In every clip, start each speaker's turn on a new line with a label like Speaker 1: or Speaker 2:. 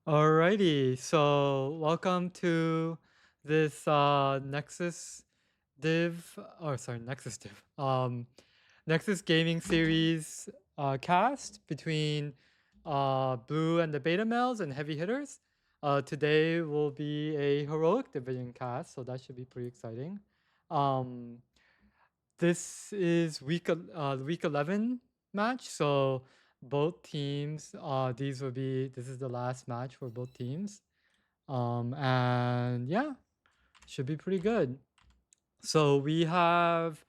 Speaker 1: Alrighty, so welcome to this Nexus Div, or sorry, Nexus Div, Nexus Gaming Series cast between Blue and the Beta Males and Heavy Hitters. Today will be a heroic division cast, so that should be pretty exciting. Um, this is week 11 match, so both teams. This is the last match for both teams. And yeah, should be pretty good. So we have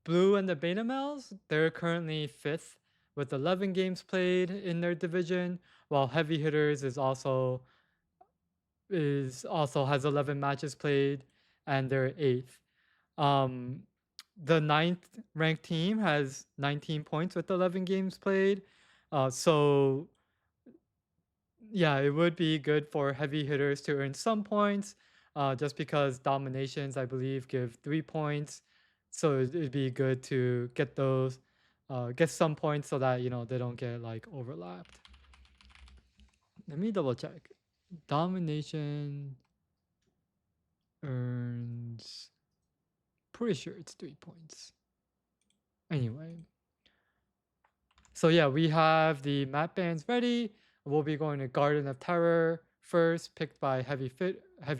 Speaker 1: Blue and the Beta Males. They're currently fifth with 11 games played in their division, while Heavy Hitters is also has 11 matches played, and they're eighth. Um, the ninth ranked team has 19 points with 11 games played. So yeah, it would be good for Heavy Hitters to earn some points, just because dominations, I believe, give 3 points. So it'd be good to get those, get some points so that they don't get like overlapped. Let me double check. Domination earns, pretty sure it's 3 points. Anyway, so yeah, we have the map bands ready. We'll be going to Garden of Terror first, picked by Heavy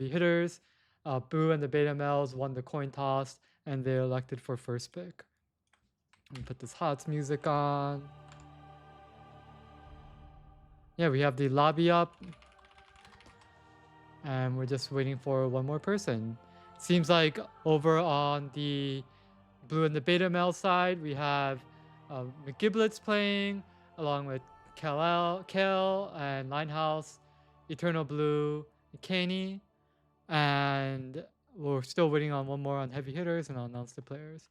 Speaker 1: Hitters. Boo and the Beta Males won the coin toss, and they elected for first pick. Let me put this HOTS music on. Yeah, we have the lobby up, and we're just waiting for one more person. Seems like over on the Blue and the Beta Male side, we have McGiblets playing, along with Kel and Linehouse, Eternal Blue, Caney, and we're still waiting on one more on Heavy Hitters, and I'll announce the players.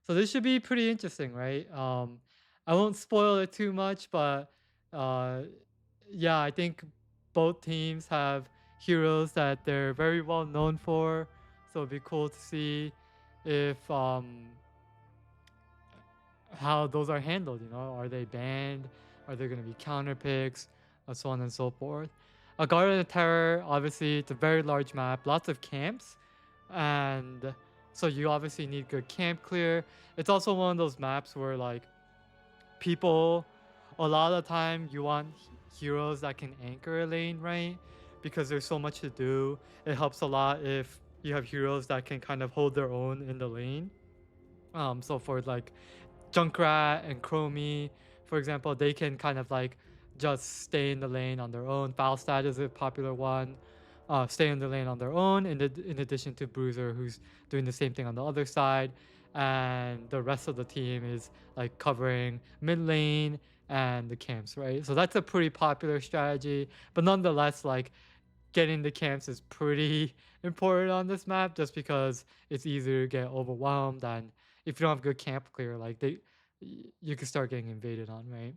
Speaker 1: So this should be pretty interesting, right? I won't spoil it too much, but uh, yeah, I think both teams have heroes that they're very well known for. So it'd be cool to see if how those are handled. Are they banned? Are there going to be counter picks? So on and so forth. A Garden of Terror, obviously, it's a very large map, lots of camps, and so you obviously need good camp clear. It's also one of those maps where like people, a lot of the time you want heroes that can anchor a lane, right? Because there's so much to do. It helps a lot if you have heroes that can kind of hold their own in the lane. So for like Junkrat and Chromie, for example, they can kind of like just stay in the lane on their own. Falstad is a popular one. Stay in the lane on their own, in addition to Bruiser, who's doing the same thing on the other side. And the rest of the team is like covering mid lane and the camps, right? So that's a pretty popular strategy. But nonetheless, like getting the camps is pretty important on this map, just because it's easier to get overwhelmed, and if you don't have good camp clear, like you can start getting invaded on, right?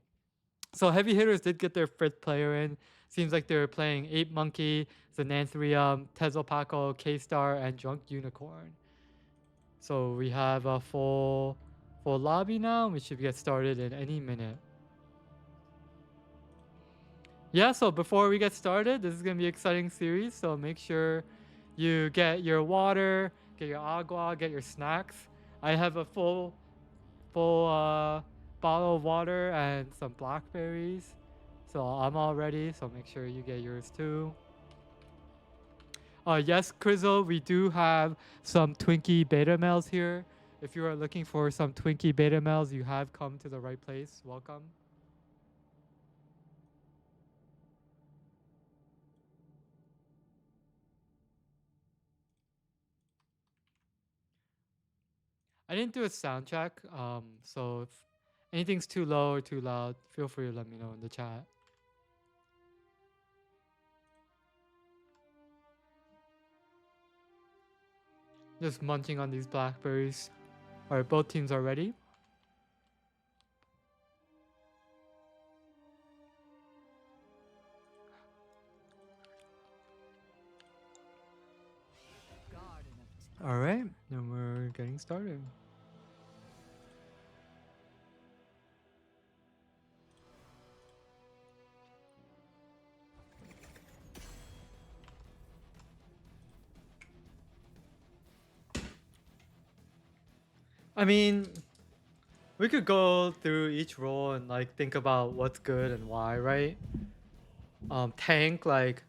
Speaker 1: So Heavy Hitters did get their fifth player in. Seems like they're playing Ape Monkey, Zenanthrium, Tezopaco, K-Star, and Drunk Unicorn. So we have a full lobby now. We should get started in any minute. Yeah, so before we get started, this is going to be an exciting series, so make sure you get your water, get your agua, get your snacks. I have a full bottle of water and some blackberries, so I'm all ready, so make sure you get yours too. Yes, Crizzle, we do have some Twinkie beta males here. If you are looking for some Twinkie beta males, you have come to the right place. Welcome. I didn't do a sound check, so if anything's too low or too loud, feel free to let me know in the chat. Just munching on these blackberries. Alright, both teams are ready. Alright, then we're getting started. I mean, we could go through each role and like think about what's good and why, right? Tank like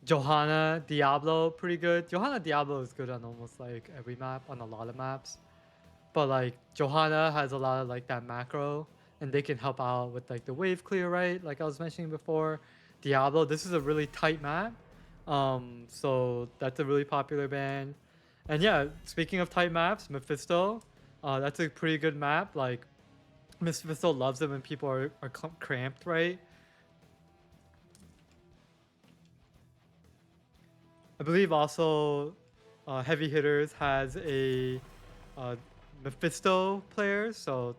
Speaker 1: Johanna Diablo, pretty good. Johanna Diablo is good on almost like every map, on a lot of maps. But like Johanna has a lot of like that macro, and they can help out with like the wave clear, right? Like I was mentioning before. Diablo, this is a really tight map. So that's a really popular ban. And yeah, speaking of tight maps, Mephisto, that's a pretty good map. Like Mephisto loves it when people are cramped, right? I believe also Heavy Hitters has a uh, Mephisto player, so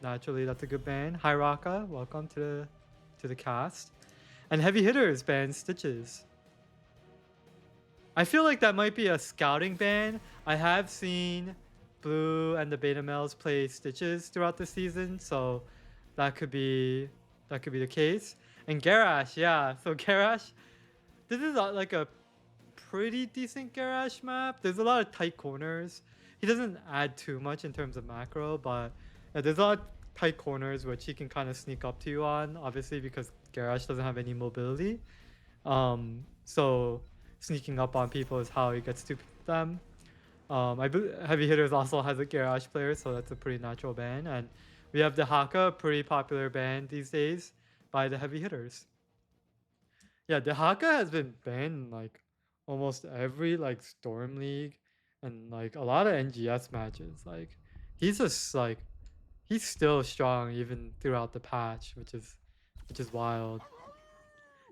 Speaker 1: naturally that's a good band. Hi Raka, welcome to the cast. And Heavy Hitters band Stitches. I feel like that might be a scouting ban. I have seen Blue and the Beta Males play Stitches throughout the season, so that could be the case. And Garash, yeah. So Garash, this is like a pretty decent Garage map. There's a lot of tight corners. He doesn't add too much in terms of macro, but there's a lot of tight corners which he can kind of sneak up to you on, obviously because Garage doesn't have any mobility. So sneaking up on people is how he gets to them. Heavy Hitters also has a Garage player, so that's a pretty natural ban. And we have the Haka, pretty popular ban these days by the Heavy Hitters. Yeah, the Haka has been banned in like almost every like Storm League and like a lot of NGS matches. Like he's just like he's still strong even throughout the patch, which is wild.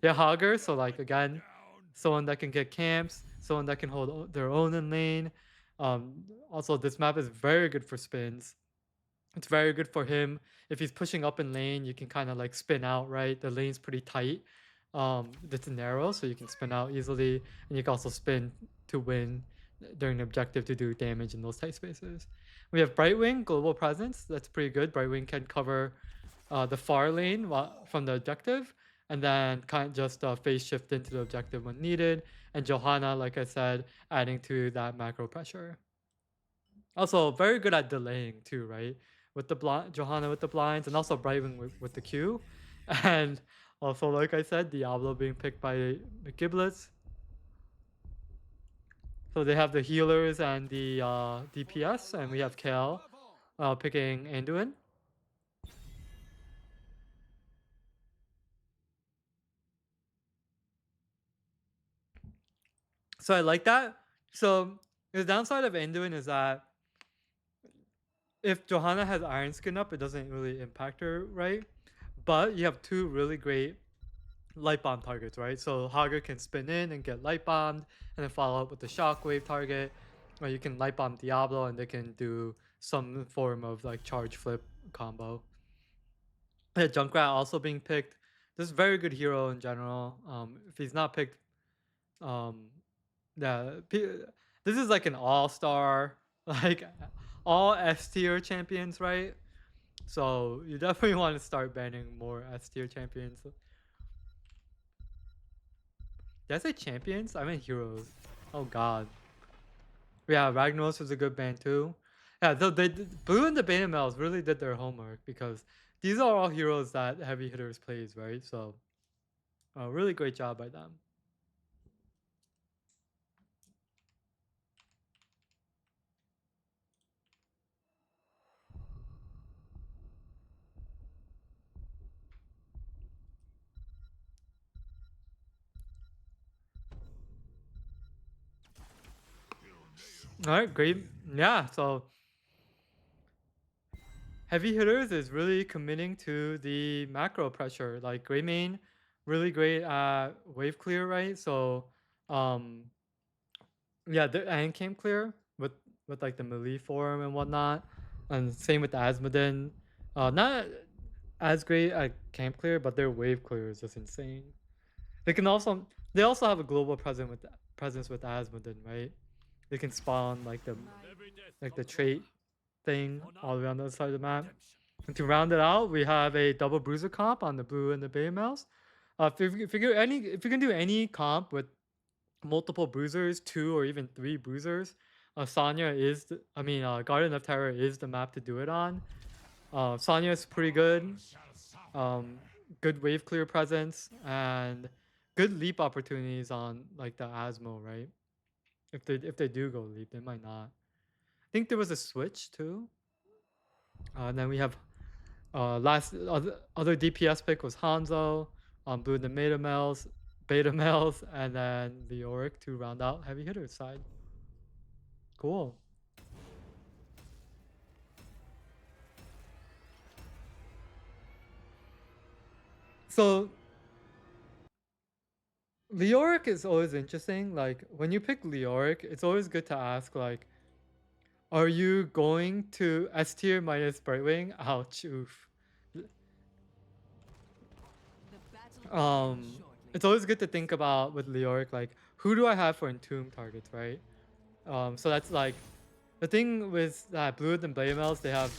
Speaker 1: Yeah, Hogger, so like again, someone that can get camps, someone that can hold their own in lane. Also this map is very good for spins. It's very good for him. If he's pushing up in lane, you can kind of like spin out, right? The lane's pretty tight. It's narrow, so you can spin out easily, and you can also spin to win during the objective to do damage in those tight spaces. We have Brightwing, Global Presence. That's pretty good. Brightwing can cover the far lane from the objective, and then kind of just phase shift into the objective when needed. And Johanna, like I said, adding to that macro pressure. Also, very good at delaying too, right? With the Johanna with the blinds, and also Brightwing with the Q, and also like I said, Diablo being picked by the Giblets. So they have the healers and the DPS, and we have Kale picking Anduin. So I like that. So the downside of Anduin is that if Johanna has Iron Skin up, it doesn't really impact her, right? But you have two really great light bomb targets, right? So Hager can spin in and get light bombed, and then follow up with the shockwave target, or you can light bomb Diablo and they can do some form of like charge flip combo. Yeah, Junkrat also being picked. This is a very good hero in general. If he's not picked, um, yeah, this is like an all-star, like all S tier champions, right? So you definitely want to start banning more S tier champions. Did I say champions? I meant heroes. Oh god. Yeah, Ragnaros was a good band too. Yeah, Blue and the Beta Males really did their homework because these are all heroes that Heavy Hitters plays, right? So, really great job by them. All right, great. Yeah, so Heavy Hitters is really committing to the macro pressure. Like Greymane, really great at wave clear, right? So, um, yeah, and came clear with like the melee form and whatnot, and same with Asmodin. Not as great at camp clear, but their wave clear is just insane. They also have a global presence with Asmodin, right? They can spawn like the trait thing all around the other side of the map. And to round it out, we have a double bruiser comp on the blue and the Bay Mouse. If you can do any comp with multiple bruisers, 2 or even 3 bruisers, Sonya is, Garden of Terror is the map to do it on. Sonya is pretty good. Um, Good wave clear presence and good leap opportunities on like the Asmo, right? If they do go leap, they might not. I think there was a switch too. And then we have last other DPS pick was Hanzo, blue the beta males, and then the Auric to round out heavy hitter side. Cool. So Leoric is always interesting. Like when you pick Leoric, it's always good to ask like, are you going to S tier minus Brightwing? Ouch, oof. It's always good to think about with Leoric, like who do I have for entomb targets, right? So that's like the thing with blue and Blamels, they have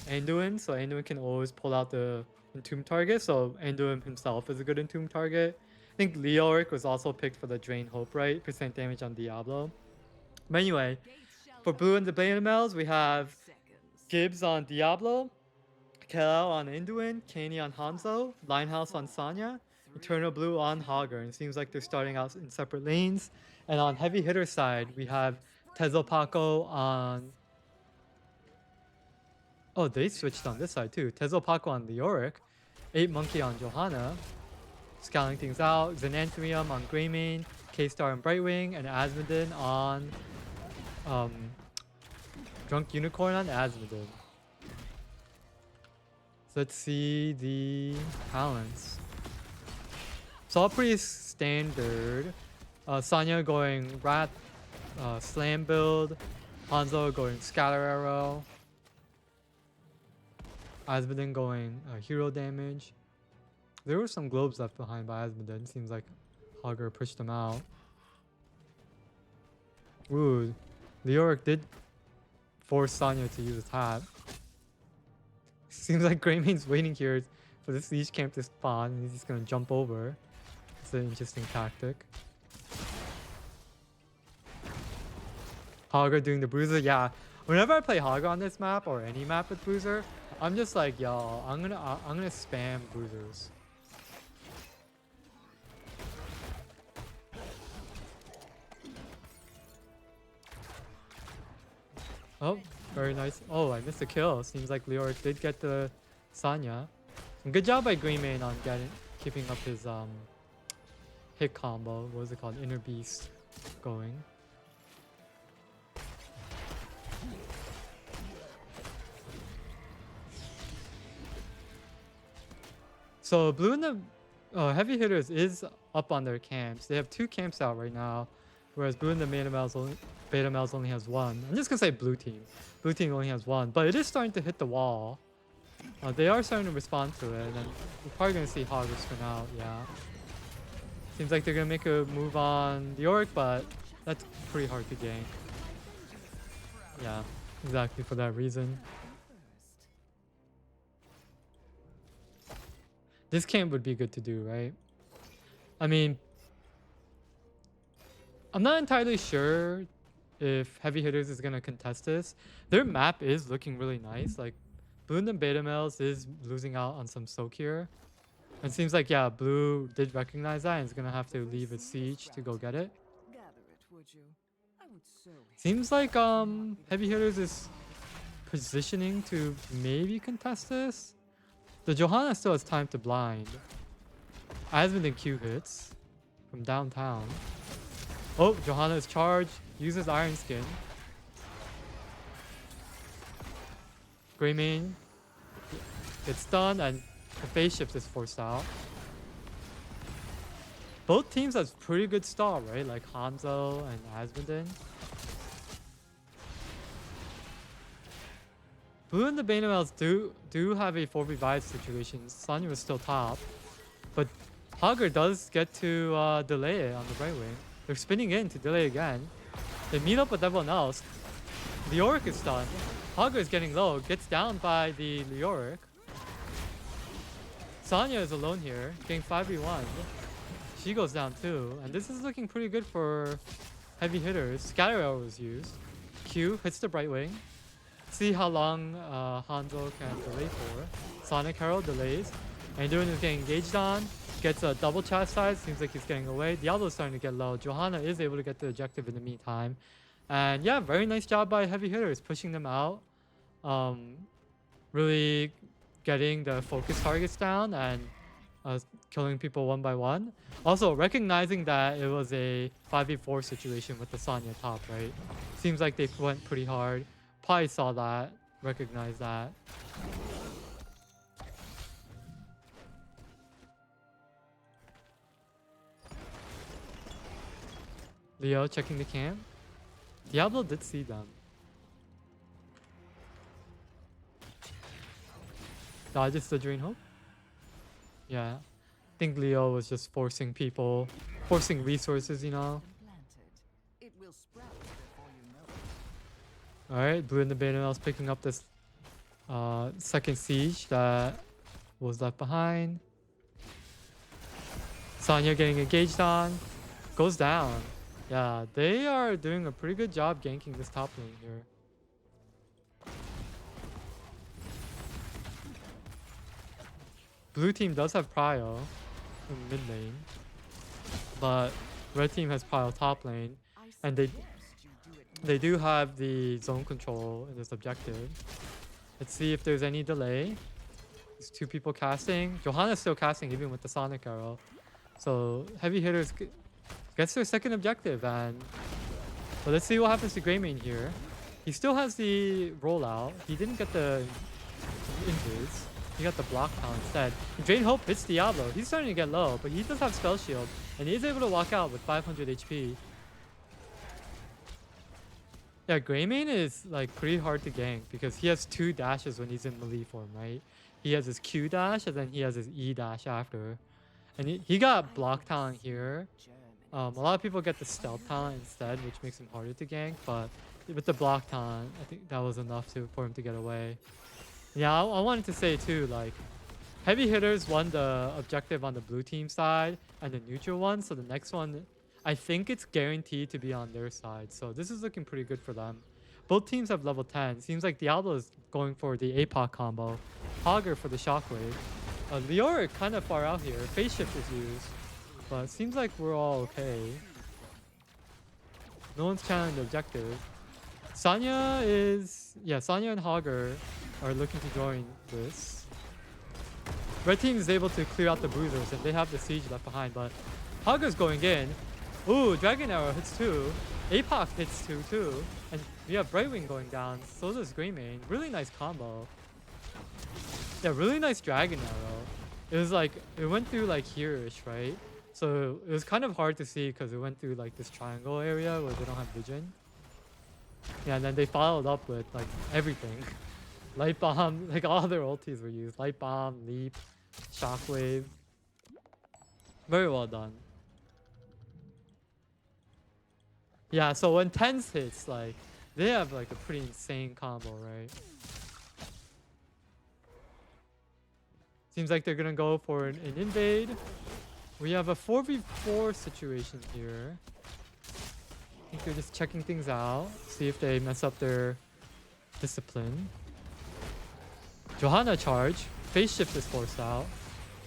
Speaker 1: Anduin, so Anduin can always pull out the entomb target. So Anduin himself is a good entomb target. I think Leoric was also picked for the Drain Hope, right? Percent damage on Diablo. But anyway, for blue and the Blamels, we have Gibbs on Diablo, Kelao on Anduin, Caney on Hanzo, Linehouse on Sanya, Eternal Blue on Hogger. And it seems like they're starting out in separate lanes. And on heavy hitter side, we have Tezopaco on... Oh, they switched on this side too. Tezopaco on Leoric, 8 Monkey on Johanna, scaling things out, Xenanthemium on Greymane, K-Star on Brightwing, and Asmodin on Drunk Unicorn on Asmodin. So let's see the talents. It's all pretty standard. Sanya going Rat Slam build, Hanzo going Scatter Arrow, Asmodin going hero damage. There were some globes left behind by Asmodin. Seems like Hogger pushed them out. Ooh, Leoric did force Sanya to use a tap. Seems like Greymane's waiting here for this Siege Camp to spawn and he's just gonna jump over. It's an interesting tactic. Hogger doing the bruiser, yeah. Whenever I play Hogger on this map or any map with bruiser, I'm just like, yo, I'm gonna spam bruisers. Oh, very nice. Oh, I missed a kill. Seems like Leoric did get the Sanya. And good job by Greymane on keeping up his hit combo. What was it called? Inner Beast going. So blue and the heavy hitters is up on their camps. They have 2 camps out right now, whereas blue and the beta males only has 1. I'm just gonna say blue team. Blue team only has 1, but it is starting to hit the wall. They are starting to respond to it, and we're probably gonna see Hogger spin out. Yeah. Seems like they're gonna make a move on the Orc, but that's pretty hard to gank. Yeah, exactly for that reason. This camp would be good to do, right? I mean, I'm not entirely sure if Heavy Hitters is gonna contest this. Their map is looking really nice. Like, Blue and Beta Males is losing out on some soak here. It seems like, yeah, Blue did recognize that and is gonna have to leave a siege to go get it. Seems like Heavy Hitters is positioning to maybe contest this. The Johanna still has time to blind. Asmodin Q hits from downtown. Oh, Johanna is charged. Uses Iron Skin. Greymane gets stunned and the phase shift is forced out. Both teams has pretty good start, right? Like Hanzo and Asmodin. Blue and the Banemels do have a 4v5 situation. Sanya was still top. But Hogger does get to delay it on the right wing. They're spinning in to delay again. They meet up with everyone else. Leoric is stunned. Hogger is getting low. Gets down by the Leoric. Sanya is alone here. Getting 5v1. She goes down too. And this is looking pretty good for Heavy Hitters. Scatter Arrow was used. Q, hits the right wing. See how long Hanzo can delay for. Sonic Herald delays. And Doom is getting engaged on. Gets a double chastise. Seems like he's getting away. Diablo's starting to get low. Johanna is able to get the objective in the meantime. And yeah, very nice job by Heavy Hitters pushing them out. Really getting the focus targets down and killing people one by one. Also, recognizing that it was a 5v4 situation with the Sonya top, right? Seems like they went pretty hard. Probably saw that, recognized that. Leo checking the camp. Diablo did see them. Dodges the Drain Hope. Yeah. I think Leo was just forcing people, forcing resources, you know. Alright, Blue and the Bannerell's picking up this second siege that was left behind. Sonya getting engaged on. Goes down. Yeah, they are doing a pretty good job ganking this top lane here. Blue team does have Prio in mid lane, but red team has Prio top lane, and they do have the zone control in this objective. Let's see if there's any delay. There's two people casting. Johanna's still casting even with the Sonic Arrow. So Heavy Hitters gets their second objective, and but let's see what happens to Greymane here. He still has the rollout. He didn't get the invis. He got the block down instead. Drain Hope hits Diablo. He's starting to get low, but he does have Spell Shield, and he's able to walk out with 500 HP. Yeah, Greymane is like pretty hard to gank because he has two dashes when he's in melee form, right? He has his Q dash and then he has his E dash after. And he got block talent here. A lot of people get the stealth talent instead, which makes him harder to gank, but with the block talent, I think that was enough for him to get away. Yeah, I wanted to say too, like, Heavy Hitters won the objective on the blue team side and the neutral one, so the next one, I think it's guaranteed to be on their side, so this is looking pretty good for them. Both teams have level 10. Seems like Diablo is going for the APOC combo. Hogger for the Shockwave. Leora kind of far out here. Phase Shift is used, but it seems like we're all okay. No one's channeling the objective. Sonya and Hogger are looking to join this. Red team is able to clear out the bruisers and they have the siege left behind, but Hogger's going in. Ooh, Dragon Arrow hits 2. APOC hits 2 too. And we have Brightwing going down. So does Greymane. Really nice combo. Yeah, really nice Dragon Arrow. It was like, it went through like here-ish, right? So it was kind of hard to see because it went through like this triangle area where they don't have vision. Yeah, and then they followed up with like everything. Light Bomb, like all their ultis were used. Light Bomb, Leap, Shockwave. Very well done. Yeah, so when TENS hits, like, they have like a pretty insane combo, right? Seems like they're gonna go for an invade. We have a 4v4 situation here. I think they're just checking things out. See if they mess up their discipline. Johanna charge. Phase shift is forced out.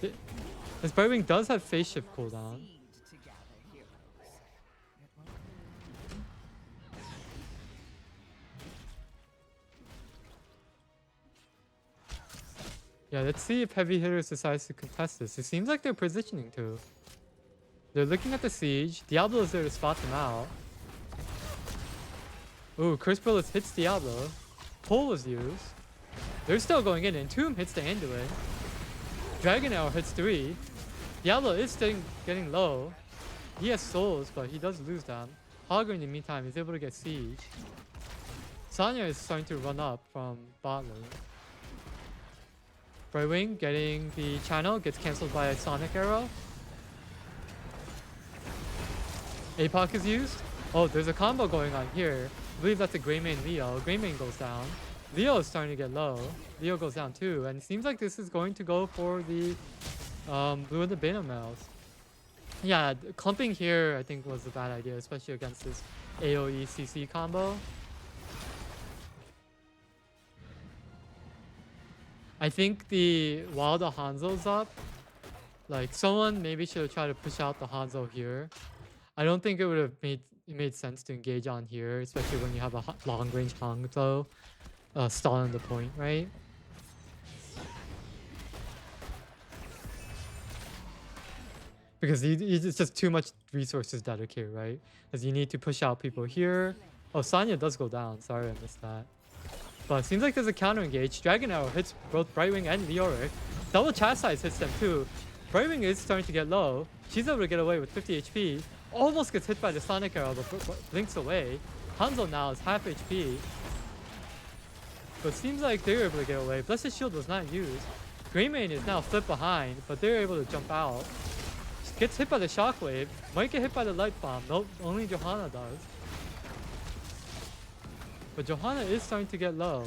Speaker 1: This Brightwing does have phase shift cooldown. Yeah, let's see if Heavy Hitters decides to contest this. It seems like they're positioning to. They're looking at the siege. Diablo is there to spot them out. Ooh, Curse Bullet hits Diablo. Pull was used. They're still going in. Entomb hits the Anduin. Dragon Arrow hits 3. Diablo is getting low. He has souls, but he does lose them. Hogger in the meantime is able to get siege. Sonya is starting to run up from bot lane. Brightwing getting the channel, gets cancelled by a Sonic Arrow. APOC is used. Oh, there's a combo going on here. I believe that's a Greymane Leo. Greymane goes down. Leo is starting to get low. Leo goes down too. And it seems like this is going to go for the Blue and the Bannerells. Yeah, clumping here I think was a bad idea, especially against this AoE CC combo. I think while the Hanzo's up, like someone maybe should have tried to push out the Hanzo here. I don't think it would have made sense to engage on here, especially when you have a long range Hanzo stalling the point, right? Because it's just too much resources dedicated, right? Because you need to push out people here. Oh, Sanya does go down. Sorry, I missed that. But it seems like there's a counter engage. Dragon Arrow hits both Brightwing and Leoric. Double Chastise hits them too. Brightwing is starting to get low. She's able to get away with 50 HP. Almost gets hit by the Sonic Arrow, but blinks away. Hanzo now is half HP. But it seems like they were able to get away. Blessed Shield was not used. Greymane is now flipped behind, but they're able to jump out. Gets hit by the Shockwave. Might get hit by the Light Bomb. Nope, only Johanna does. But Johanna is starting to get low.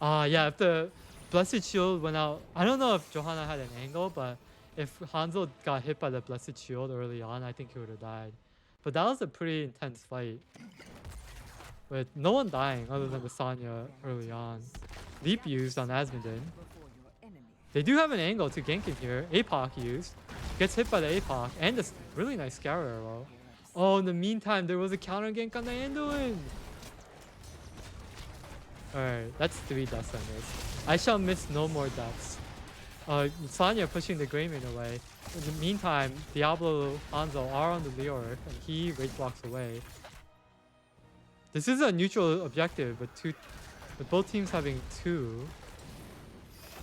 Speaker 1: Yeah, if the Blessed Shield went out... I don't know if Johanna had an angle, but if Hanzo got hit by the Blessed Shield early on, I think he would have died. But that was a pretty intense fight. With no one dying other than the Sanya early on. Leap used on Asmodin. They do have an angle to gank in here. APOC used. Gets hit by the APOC and this really nice Scour Arrow. Oh, in the meantime, there was a counter gank on the Anduin. Alright, that's 3 deaths I missed. I shall miss no more deaths. Sanya pushing the Greymane away. In the meantime, Diablo, Hanzo are on the Leoric and he rage blocks away. This is a neutral objective with both teams having 2.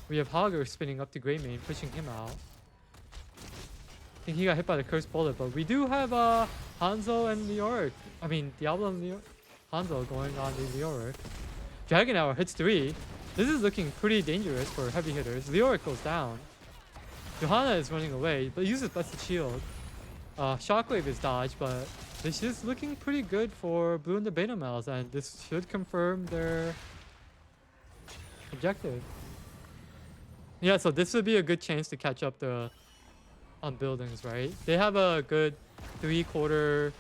Speaker 1: We have Hogger spinning up to Greymane, pushing him out. I think he got hit by the Cursed Bullet, but we do have Hanzo and Leoric. I mean, Diablo and Hanzo going on the Leoric. Dragon Arrow hits 3. This is looking pretty dangerous for heavy hitters. Leoric goes down. Johanna is running away, but uses Blessed Shield. Shockwave is dodged, but this is looking pretty good for Blue and the Beta Males, and this should confirm their objective. Yeah, so this would be a good chance to catch up on buildings, right? They have a good 3/4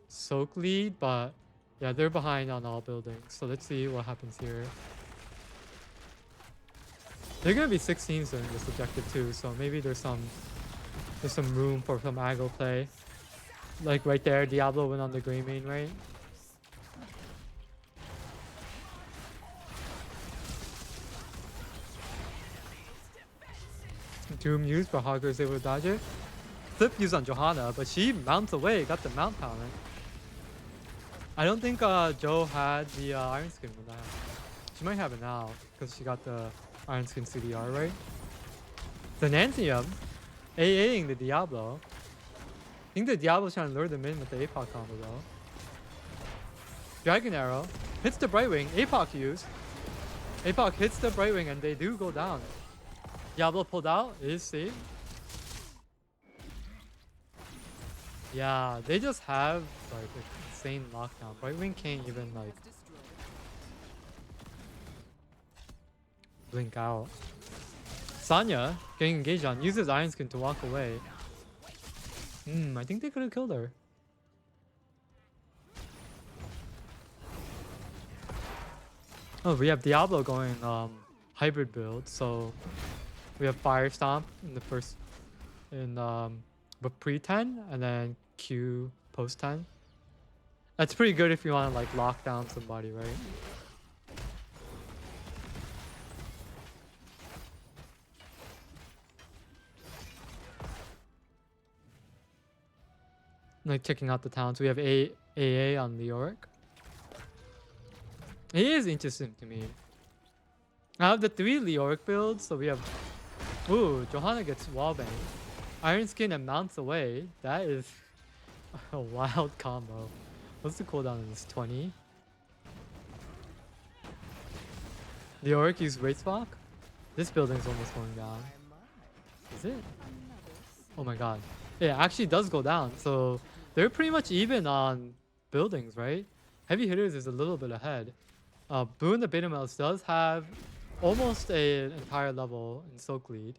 Speaker 1: soak lead, but yeah, they're behind on all buildings. So let's see what happens here. They're gonna be 16s during this objective too, so maybe there's some room for some aggro play. Like right there, Diablo went on the Greymane, right? Doom used, but Hogger is able to dodge it. Flip used on Johanna, but she mounts away, got the mount talent. I don't think Joe had the Iron Skin when that happened. She might have it now, because she got the Iron Skin CDR, right? The Nantium, AAing the Diablo. I think the Diablo's trying to lure them in with the APOC combo though. Dragon Arrow hits the Brightwing, APOC used. APOC hits the Brightwing and they do go down. Diablo pulled out, it is safe. Yeah, they just have like an insane lockdown. Brightwing can't even like blink out. Sanya getting engaged on, uses Iron Skin to walk away. I think they could have killed her. Oh, we have Diablo going hybrid build, so we have Fire Stomp in the first but pre-10 and then Q post-10. That's pretty good if you want to like lock down somebody, right? Like checking out the towns. We have AA on Leoric. It is interesting to me. I have the 3 Leoric builds, so we have... Ooh, Johanna gets wallbang. Iron Skin and mounts away. That is a wild combo. What's the cooldown on this? 20? Leoric used Wraith Walk? This building's almost going down. Is it? Oh my god. It actually does go down, so they're pretty much even on buildings, right? Heavy Hitters is a little bit ahead. Blue and the Beta Males does have almost an entire level in Soak lead.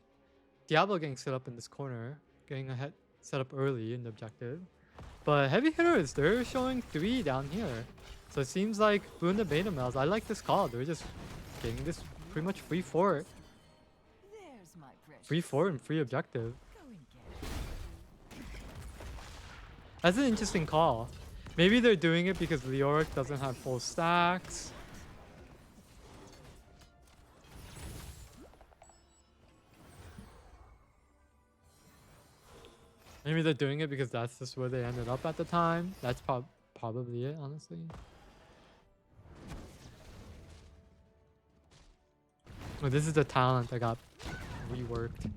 Speaker 1: Diablo getting set up in this corner, getting ahead, set up early in the objective. But Heavy Hitters, they're showing 3 down here. So it seems like Blue and the Beta Males, I like this call. They're just getting this pretty much free fort.
Speaker 2: There's my precious.
Speaker 1: Free fort and free objective.
Speaker 2: Go and get it.
Speaker 1: That's an interesting call. Maybe they're doing it because Leoric doesn't have full stacks. Maybe they're doing it because that's just where they ended up at the time. That's probably it, honestly. Oh, this is the talent that got reworked.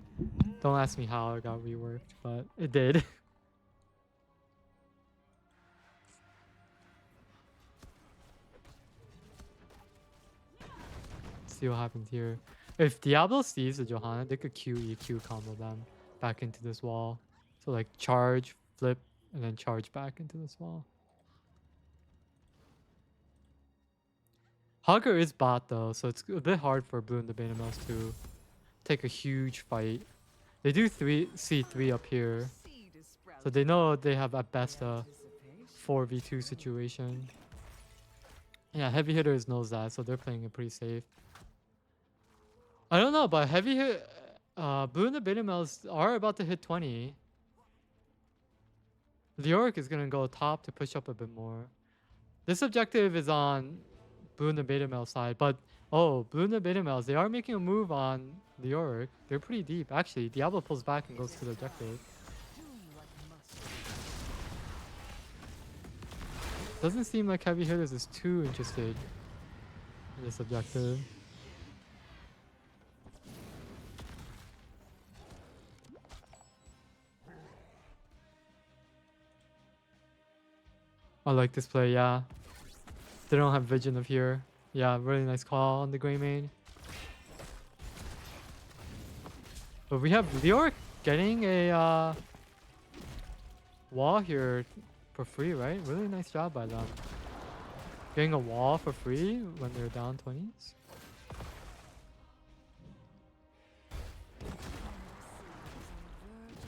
Speaker 1: Don't ask me how it got reworked, but it did. See what happens here. If Diablo sees the Johanna, they could QEQ combo them back into this wall. So like charge, flip, and then charge back into this wall. Hogger is bot though, so it's a bit hard for Blue and the Betamails to take a huge fight. They do see 3 up here. So they know they have at best a 4v2 situation. Yeah, Heavy Hitters knows that, so they're playing it pretty safe. I don't know, but Blue and the Betamails are about to hit 20. Leoric is going to go top to push up a bit more. This objective is on Blue and the Betamail side, but oh, Blue and the Betamails, they are making a move on Leoric. They're pretty deep. Actually, Diablo pulls back and goes to the objective. Doesn't seem like Heavy Hitters is too interested in this objective. I like this play, yeah. They don't have vision of here. Yeah, really nice call on the Grey Mane. But we have Leoric getting a wall here for free, right? Really nice job by them. Getting a wall for free when they're down 20s.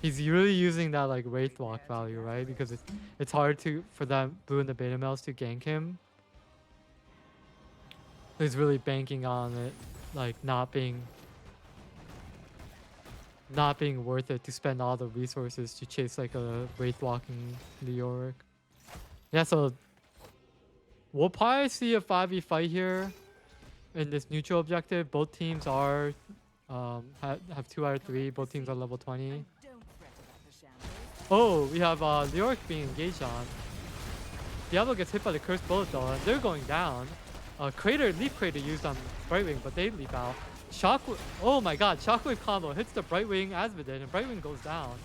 Speaker 1: He's really using that like Wraith Walk value, right? Because it's hard for them Blue and the Betamails to gank him. He's really banking on it, like not being worth it to spend all the resources to chase like a Wraith Walking Leoric. Yeah, so we'll probably see a 5v fight here in this neutral objective. Both teams are have 2 out of 3. Both teams are level 20. Oh, we have Leoric being engaged on. Diablo gets hit by the cursed bullet though, and they're going down. Leaf Crater used on Brightwing, but they leap out. Shockwave, oh my god, Shockwave combo hits the Brightwing Asmodee, and Brightwing goes down.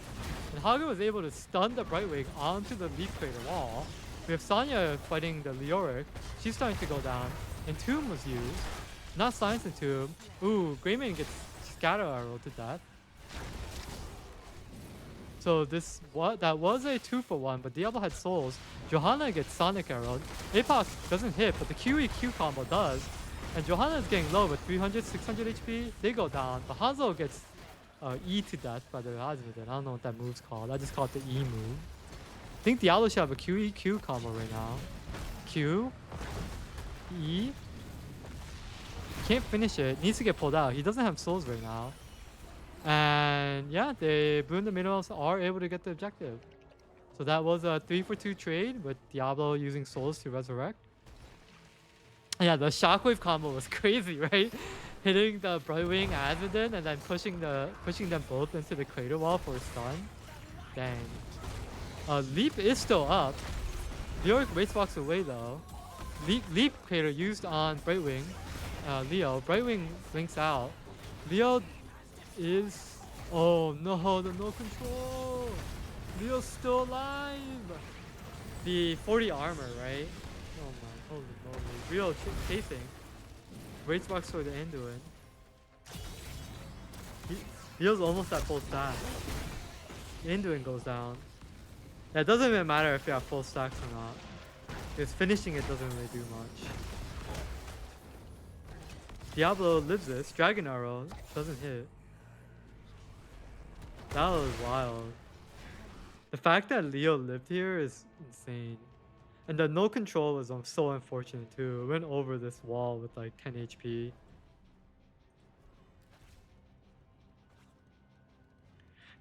Speaker 1: And Haga was able to stun the Brightwing onto the Leaf Crater wall. We have Sonya fighting the Leoric. She's starting to go down. Entomb was used. Not Science Entomb. Ooh, Greymane gets Scatter Arrow to death. So that was a 2-for-1, but Diablo had souls. Johanna gets Sonic Arrow. Apox doesn't hit, but the QEQ combo does. And Johanna is getting low with 300, 600 HP. They go down, but Hanzo gets E to death by the Asmodee. I don't know what that move's called. I just call it the E move. I think Diablo should have a QEQ combo right now. Q, E. Can't finish it. Needs to get pulled out. He doesn't have souls right now. And yeah, Blue and the Minerals are able to get the objective. So that was a 3-for-2 trade with Diablo using souls to resurrect. Yeah, the Shockwave combo was crazy, right? Hitting the Brightwing Asmodee and then pushing them both into the crater wall for a stun. Dang. Leap is still up. Leoric race walks away though. Leap crater used on Brightwing. Leo. Brightwing blinks out. Leo is... Oh no, the no control! Leo's still alive! The 40 armor, right? Oh my, holy moly. Leo chasing. Wraith box for the Anduin. Leo's almost at full stack. The Anduin goes down. Yeah, it doesn't even matter if you have full stacks or not. Because finishing it doesn't really do much. Diablo lives this. Dragon Arrow doesn't hit. That was wild. The fact that Leo lived here is insane. And the no control was so unfortunate too. It went over this wall with like 10 HP.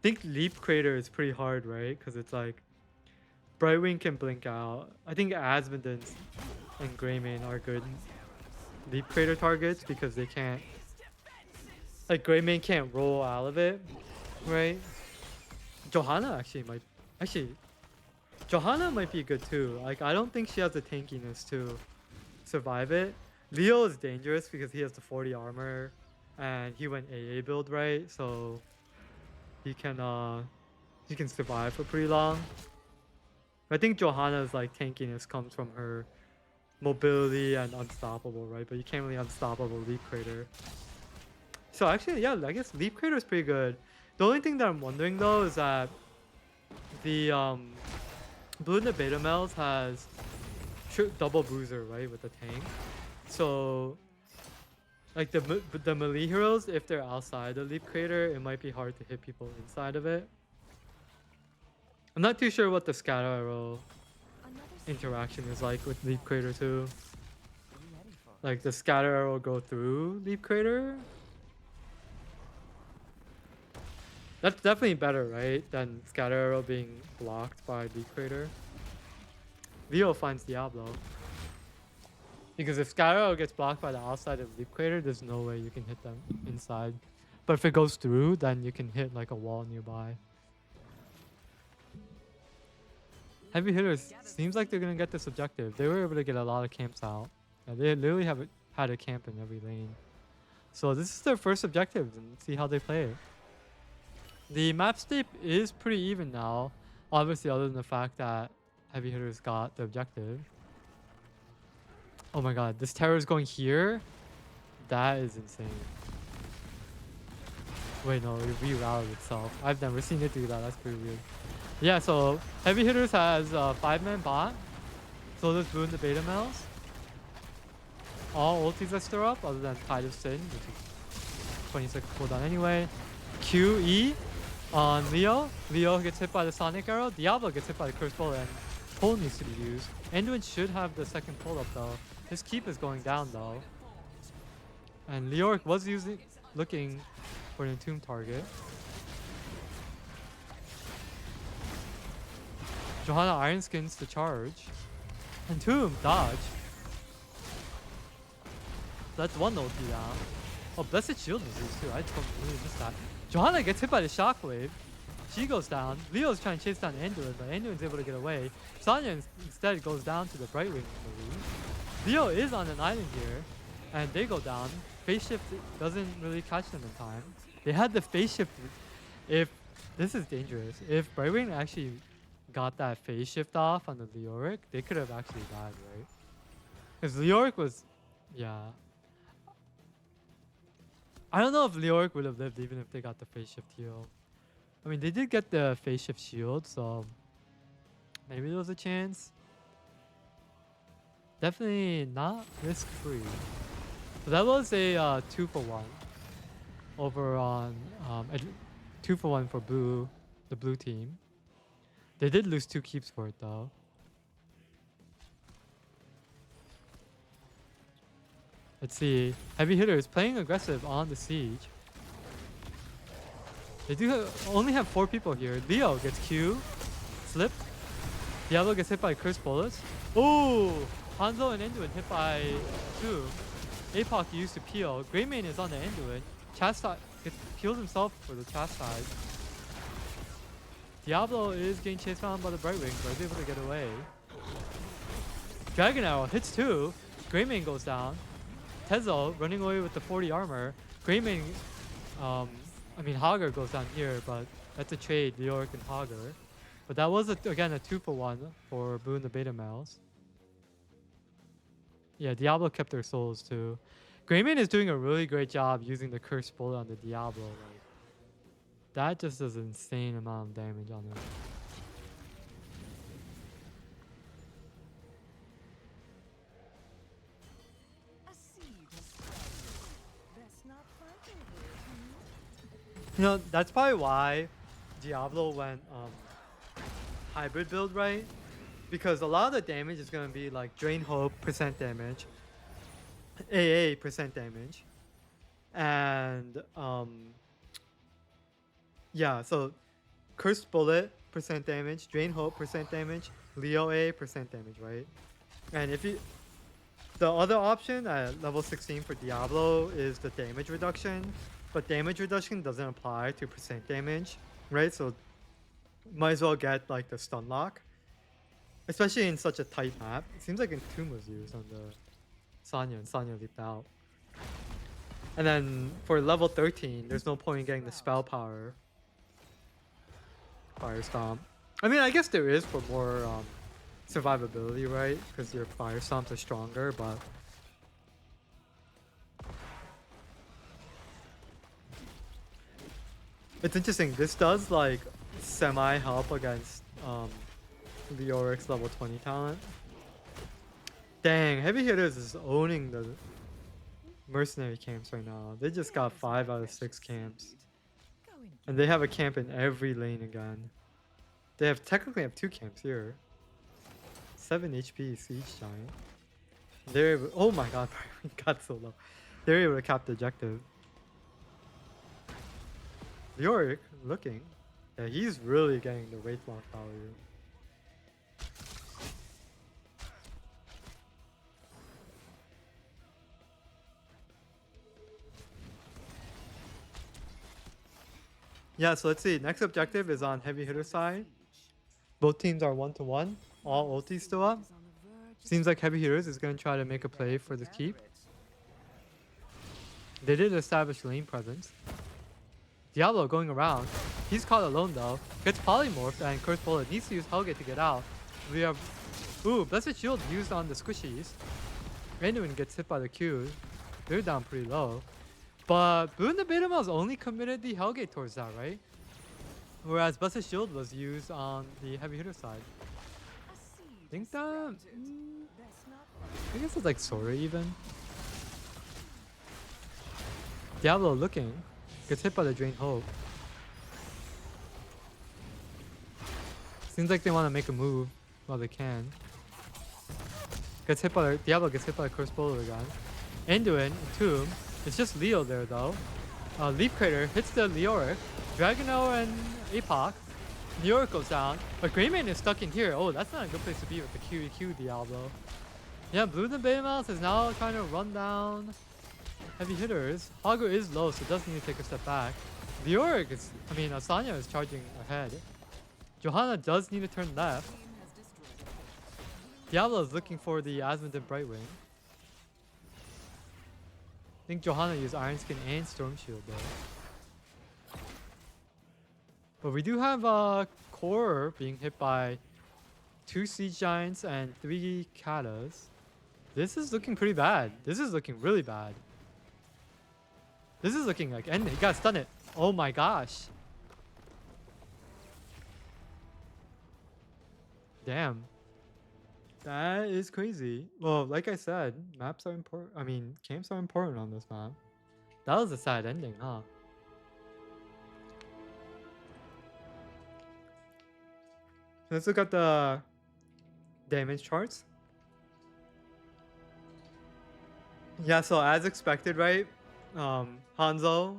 Speaker 1: think Leap Crater is pretty hard, right? Because it's like Brightwing can blink out. I think Asmodens and Greymane are good Leap Crater targets because they can't, like Greymane can't roll out of it, right? Johanna actually Johanna might be good too. Like I don't think she has the tankiness to survive it. Leo is dangerous because he has the 40 armor and he went AA build, right? So he can survive for pretty long. I think Johanna's like tankiness comes from her mobility and unstoppable, right? But you can't really unstoppable Leap Crater. So actually, yeah, I guess Leap Crater is pretty good. The only thing that I'm wondering though is that the Blue in the Beta Males has double bruiser, right, with the tank. So like the melee heroes, if they're outside the Leap Crater, it might be hard to hit people inside of it. I'm not too sure what the scatter arrow interaction is like with Leap Crater too. Like the scatter arrow go through Leap Crater. That's definitely better, right, than scatter arrow being blocked by Leap Crater. Leo finds Diablo. Because if scatter arrow gets blocked by the outside of Leap Crater, there's no way you can hit them inside. But if it goes through, then you can hit like a wall nearby. Heavy Hitters seems like they're gonna get this objective. They were able to get a lot of camps out. Yeah, they literally have had a camp in every lane. So this is their first objective and see how they play it. The map state is pretty even now. Obviously other than the fact that Heavy Hitters got the objective. Oh my god, this terror is going here? That is insane. Wait, no, it rerouted itself. I've never seen it do that. That's pretty weird. Yeah, so Heavy Hitters has a 5-man bot. So does Blue in the Beta Males. All ultis that stir up other than Tide of Sin, which is 20 seconds cooldown anyway. QE on Leo. Leo gets hit by the Sonic Arrow. Diablo gets hit by the Curse Bullet and pull needs to be used. Anduin should have the second pull up though. His keep is going down though. And Leoric was looking for an entomb target. Johanna Iron Skins to charge. Entomb, dodge. That's one ulti down. Oh, Blessed Shield was used too. I totally missed that. Johanna gets hit by the Shockwave. She goes down. Leo's trying to chase down Anduin, but Anduin's able to get away. Sonya instead goes down to the Brightwing melee. Leo is on an island here, and they go down. Phase shift doesn't really catch them in time. They had the phase shift. If this is dangerous, if Brightwing actually got that phase shift off on the Leoric, they could have actually died, right? Because Leoric was, yeah. I don't know if Leoric would have lived even if they got the phase shift heal. I mean, they did get the phase shift shield, so maybe there was a chance. Definitely not risk free. So that was a 2-for-1 over on 2-for-1 for blue, the blue team. They did lose 2 keeps for it though. Let's see. Heavy Hitters playing aggressive on the siege. They do only have 4 people here. Leo gets Q, slip. Diablo gets hit by Curse Bullets. Oh, Hanzo and Anduin hit by 2. Apoc used to peel. Greymane is on the Anduin. Chastise peels himself for the Chastise. Diablo is getting chased around by the Brightwing, but is able to get away. Dragon Arrow hits 2. Greymane goes down. Tezo running away with the 40 armor. Greymane, I mean Hagar goes down here, but that's a trade, Leoric and Hagar. But that was again a 2-for-1 for Blue and the Beta Males. Yeah, Diablo kept their souls too. Greymane is doing a really great job using the Curse Bullet on the Diablo. Like, that just does an insane amount of damage on him. You know, that's probably why Diablo went hybrid build, right? Because a lot of the damage is going to be like Drain Hope % damage, AA % damage, and yeah, so Cursed Bullet percent damage, Drain Hope percent damage, Leo A percent damage, right? And if you the other option at level 16 for Diablo is the damage reduction, but damage reduction doesn't apply to percent damage, right? So might as well get like the stun lock, especially in such a tight map. It seems like Entomb was used on the Sonya and Sonya leaped out. And then for level 13, there's no point in getting the spell power. Fire Stomp. I mean, I guess there is for more survivability, right? Because your Fire Stomps are stronger, but... It's interesting. This does, like, semi-help against Leoric's level 20 talent. Dang, Heavy Hitters is owning the mercenary camps right now. They just got 5 out of 6 camps. And they have a camp in every lane again. They have technically have 2 camps here. 7 HP Siege Giant. They're able, oh my god, we got so low. They're able to cap the objective. Leoric looking. Yeah, he's really getting the weight lock value. Yeah, so let's see. Next objective is on heavy hitter side. Both teams are 1-1. All ultis still up. Seems like Heavy Hitters is going to try to make a play for the keep. They did establish lane presence. Diablo going around. He's caught alone though. Gets polymorphed and Cursed Bullet needs to use Hellgate to get out. We have... Ooh, Blessed Shield used on the squishies. Anduin gets hit by the Q. They're down pretty low. But Blue and the Beta Males only committed the Hellgate towards that, right? Whereas Blessed Shield was used on the Heavy Hitter side. I think that... I guess it's like Sora even. Diablo looking. Gets hit by the Drain Hope. Seems like they want to make a move while they can. Gets hit by the... Diablo gets hit by the Cursed Bullet again. Anduin, Tomb. It's just Leo there though. Leaf Crater hits the Leoric. Dragonel and Apoc. Leoric goes down. But Greymane is stuck in here. Oh, that's not a good place to be with the QEQ Diablo. Yeah, Blue and Beta Mouse is now trying to run down Heavy Hitters. Hagu is low, so does need to take a step back. Leoric is... I mean, Asanya is charging ahead. Johanna does need to turn left. Diablo is looking for the Asmodee Brightwing. I think Johanna used Iron Skin and Storm Shield though. But we do have Core being hit by 2 Siege Giants and 3 Katas. This is looking pretty bad. This is looking really bad. This is looking like... And he got stunned it. Oh my gosh. Damn. That is crazy. Well, like I said, maps are important. I mean, camps are important on this map. That was a sad ending, huh? Let's look at the damage charts. Yeah, so as expected, right? Hanzo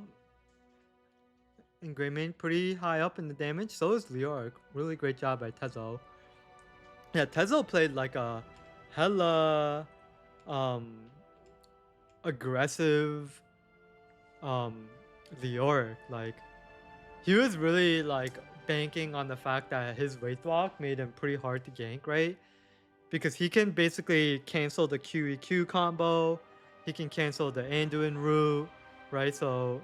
Speaker 1: and Greymane pretty high up in the damage. So is Leoric. Really great job by Tezo. Yeah, Tezo played like a hella aggressive Leoric. Like he was really like banking on the fact that his weight block made him pretty hard to gank, right? Because he can basically cancel the QEQ combo, he can cancel the Anduin route, right? So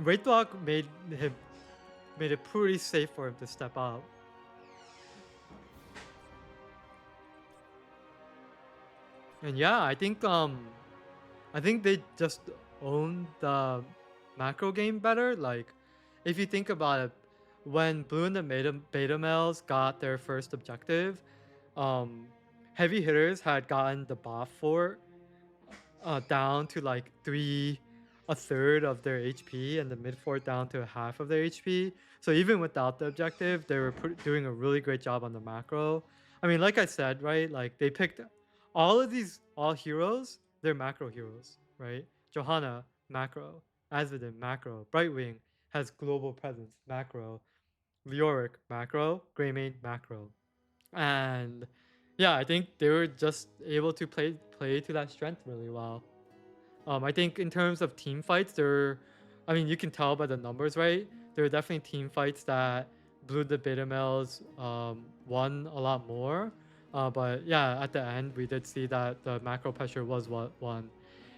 Speaker 1: weight block made it pretty safe for him to step out. And yeah, I think they just owned the macro game better. Like, if you think about it, when Blue and the beta males got their first objective, Heavy Hitters had gotten the bot fort down to like a third of their HP, and the mid fort down to half of their HP. So even without the objective, they were doing a really great job on the macro. I mean, like I said, right? Like they picked all of these heroes. They're macro heroes, right? Johanna macro, Azadin macro, Brightwing has global presence macro. Leoric macro, Greymane macro, and yeah, I think they were just able to play to that strength really well. I think in terms of team fights, I mean, you can tell by the numbers, right? There are definitely team fights that blew the beta males won a lot more. But yeah, at the end, we did see that the macro pressure was what won.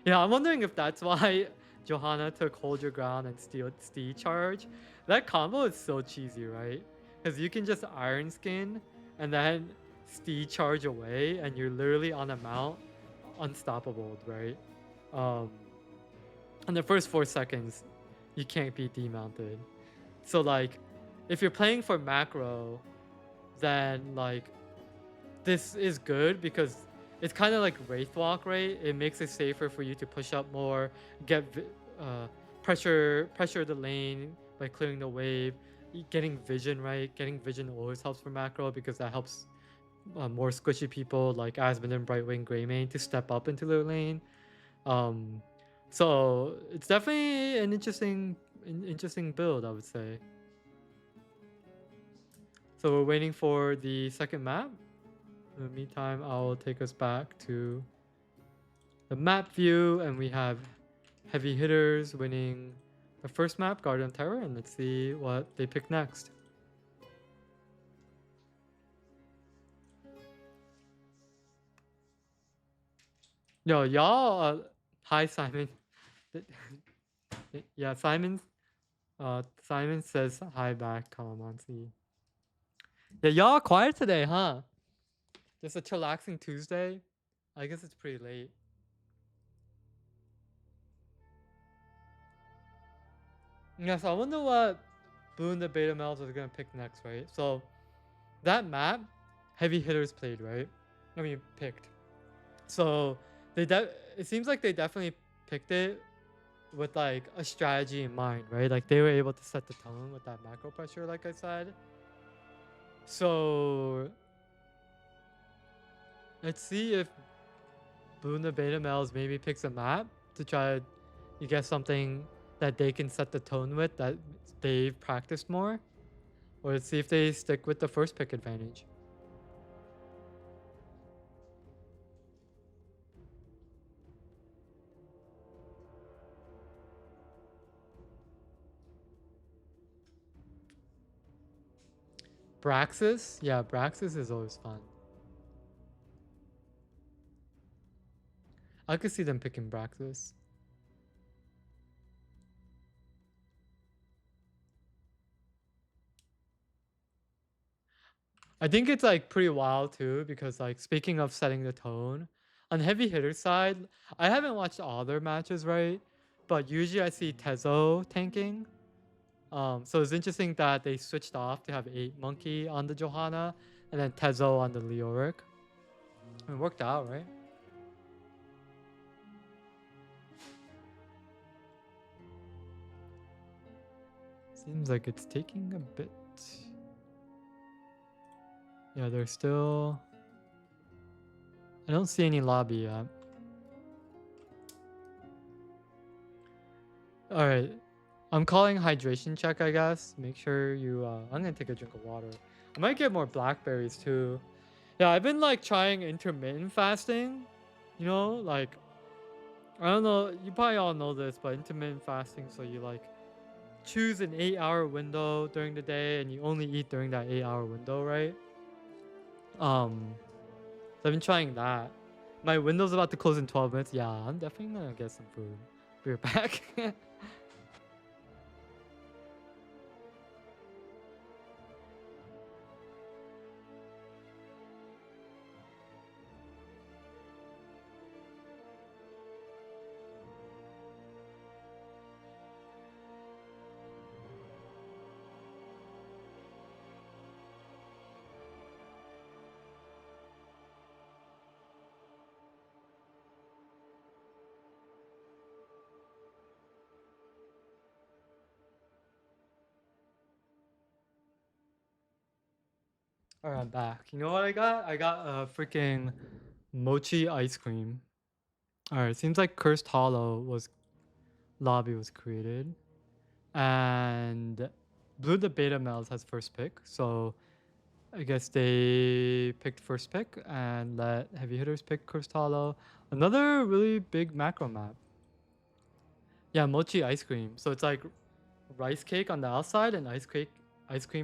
Speaker 1: Yeah, I'm wondering if that's why Johanna took hold your ground and steal charge. That combo is so cheesy, right? Because you can just iron skin and then steal charge away, and you're literally on a mount, unstoppable, right? Um, in the first 4 seconds, you can't be demounted. So like, if you're playing for macro, then like this is good because it's kind of like Wraith Walk, right? It makes it safer for you to push up more, get uh, pressure the lane by clearing the wave, getting vision right. Getting vision always helps for macro because that helps more squishy people like Asmund and Brightwing Greymane to step up into their lane. Um, so it's definitely an interesting build, I would say. So we're waiting for the second map. In the meantime, I'll take us back to the map view, and we have Heavy Hitters winning the first map, Guardian Terror, and let's see what they pick next. Yo, y'all, hi Simon. Yeah, Simon says hi back, Kalamansi. Yeah, y'all quiet today, huh? Just a chillaxing Tuesday. I guess it's pretty late. Yeah, so I wonder what Boone the Beta Males are gonna pick next, right? So that map, Heavy Hitters played, right? I mean, picked. So it seems like they definitely picked it with like a strategy in mind, right? Like they were able to set the tone with that macro pressure, like I said. So let's see if Boone the Beta Males maybe picks a map to try to get something that they can set the tone with that they've practiced more. Or let's see if they stick with the first pick advantage. Braxis? Yeah, Braxis is always fun. I could see them picking Braxis. I think it's like pretty wild too because like speaking of setting the tone, on Heavy Hitter side, I haven't watched all their matches, right? But usually I see Tezo tanking. So it's interesting that they switched off to have 8 Monkey on the Johanna and then Tezo on the Leoric. It worked out, right? Seems like it's taking a bit. Yeah, they're still... I don't see any lobby yet. Alright. I'm calling hydration check, I guess. Make sure you... I'm gonna take a drink of water. I might get more blackberries too. Yeah, I've been like trying intermittent fasting. You know, like... I don't know, you probably all know this, but intermittent fasting, so you like choose an 8-hour window during the day and you only eat during that 8-hour window, right? So I've been trying that. My window's about to close in 12 minutes. Yeah, I'm definitely gonna get some food. Be right back. Alright, I'm back. You know what I got? I got a freaking mochi ice cream. Alright, seems like Cursed Hollow lobby was created. And Blue the beta males has first pick, so I guess they picked first pick and let heavy hitters pick Crystallo. Another really big macro map. Yeah, mochi ice cream. So it's like rice cake on the outside and ice cream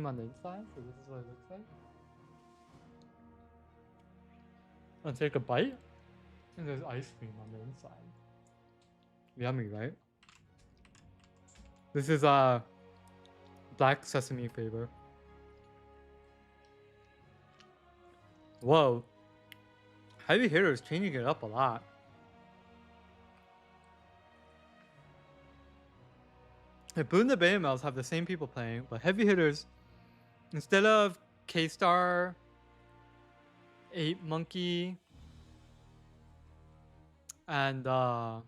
Speaker 1: on the inside. So this is what it looks like. I'll take a bite, and there's ice cream on the inside. Yummy, right? This is black sesame flavor. Whoa. Heavy hitters changing it up a lot. Hey, Boon the Beta Males have the same people playing, but heavy hitters, instead of K-Star, 8 Monkey, and I'm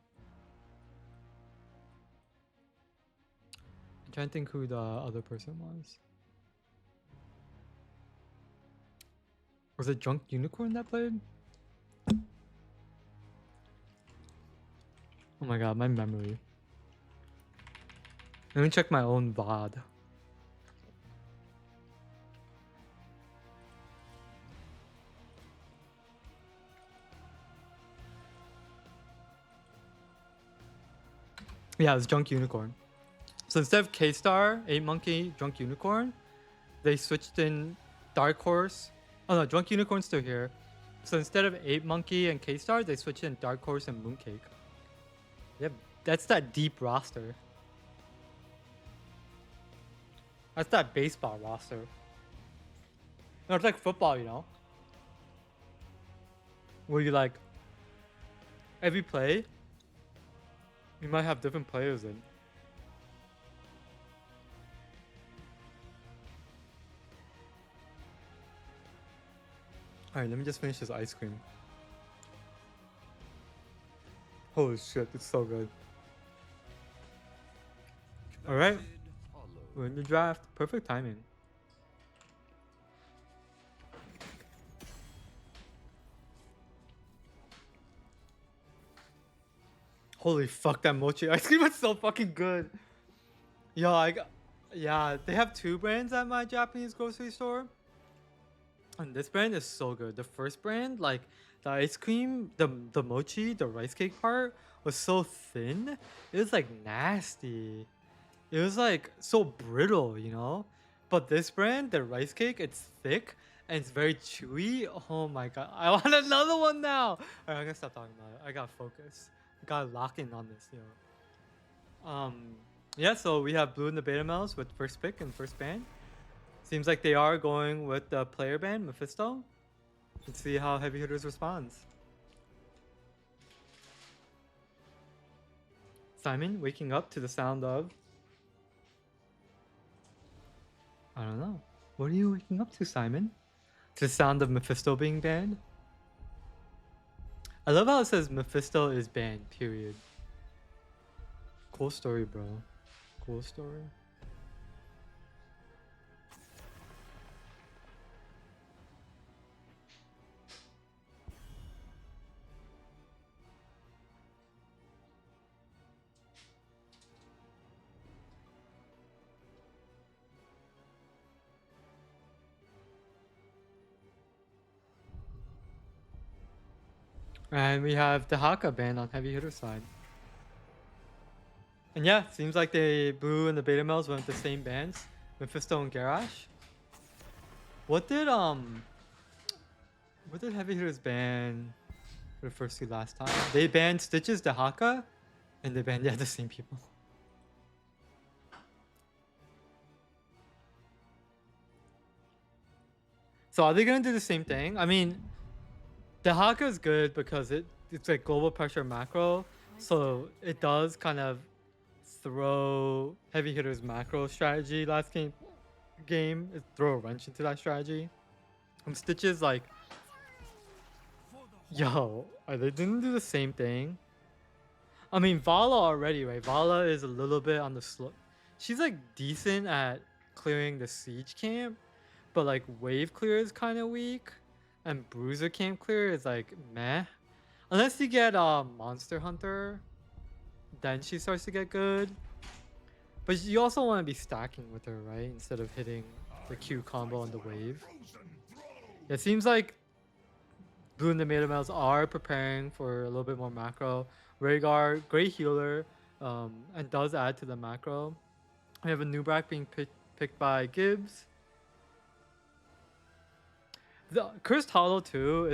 Speaker 1: trying to think who the other person was. Was it Drunk Unicorn that played? Oh my god, my memory. Let me check my own VOD. Yeah, it's Drunk Unicorn. So instead of K-Star, 8 Monkey, Drunk Unicorn, they switched in Dark Horse. Oh no, Drunk Unicorn's still here. So instead of 8 Monkey and K-Star, they switched in Dark Horse and Mooncake. Yep, that's that deep roster. That's that baseball roster. No, it's like football, you know? Where you like, every play, you might have different players in. Alright, let me just finish this ice cream. Holy shit, it's so good. Alright, we're in the draft. Perfect timing. Holy fuck, that mochi ice cream is so fucking good. Yo, yeah, they have 2 brands at my Japanese grocery store. And this brand is so good. The first brand, like the ice cream, the mochi, the rice cake part was so thin. It was like nasty. It was like so brittle, you know? But this brand, the rice cake, it's thick and it's very chewy. Oh my god. I want another one now. Alright, I'm gonna stop talking about it. I gotta focus. I gotta lock in on this, you know. Yeah, so we have Blue and the Beta Males with first pick and first band. Seems like they are going with the player band, Mephisto. Let's see how Heavy Hitters responds. Simon waking up to the sound of... I don't know. What are you waking up to, Simon? To the sound of Mephisto being banned? I love how it says Mephisto is banned, period. Cool story, bro. Cool story. And we have the Haka band on Heavy Hitter side. And yeah, seems like the Blue and the Beta Males went with the same bands, Mephisto and Garage. What did Heavy Hitters ban for the first 2 last time? They banned Stitches, the Haka, and they banned the same people. So are they gonna do the same thing? I mean, the Haka is good because it's like global pressure macro, so it does kind of throw Heavy Hitters macro strategy last game. It throw a wrench into that strategy. Stitches like, yo, are they gonna do the same thing? I mean, Vala already, right? Vala is a little bit on the slow. She's like decent at clearing the siege camp, but like wave clear is kind of weak, and bruiser camp clear is like meh. Unless you get Monster Hunter, then she starts to get good. But you also want to be stacking with her, right? Instead of hitting the Q combo on the wave. It seems like Blue and the Meta Males are preparing for a little bit more macro. Rhaegar, great healer, and does add to the macro. We have a Nubrak being picked by Gibbs. The Cursed Hollow too,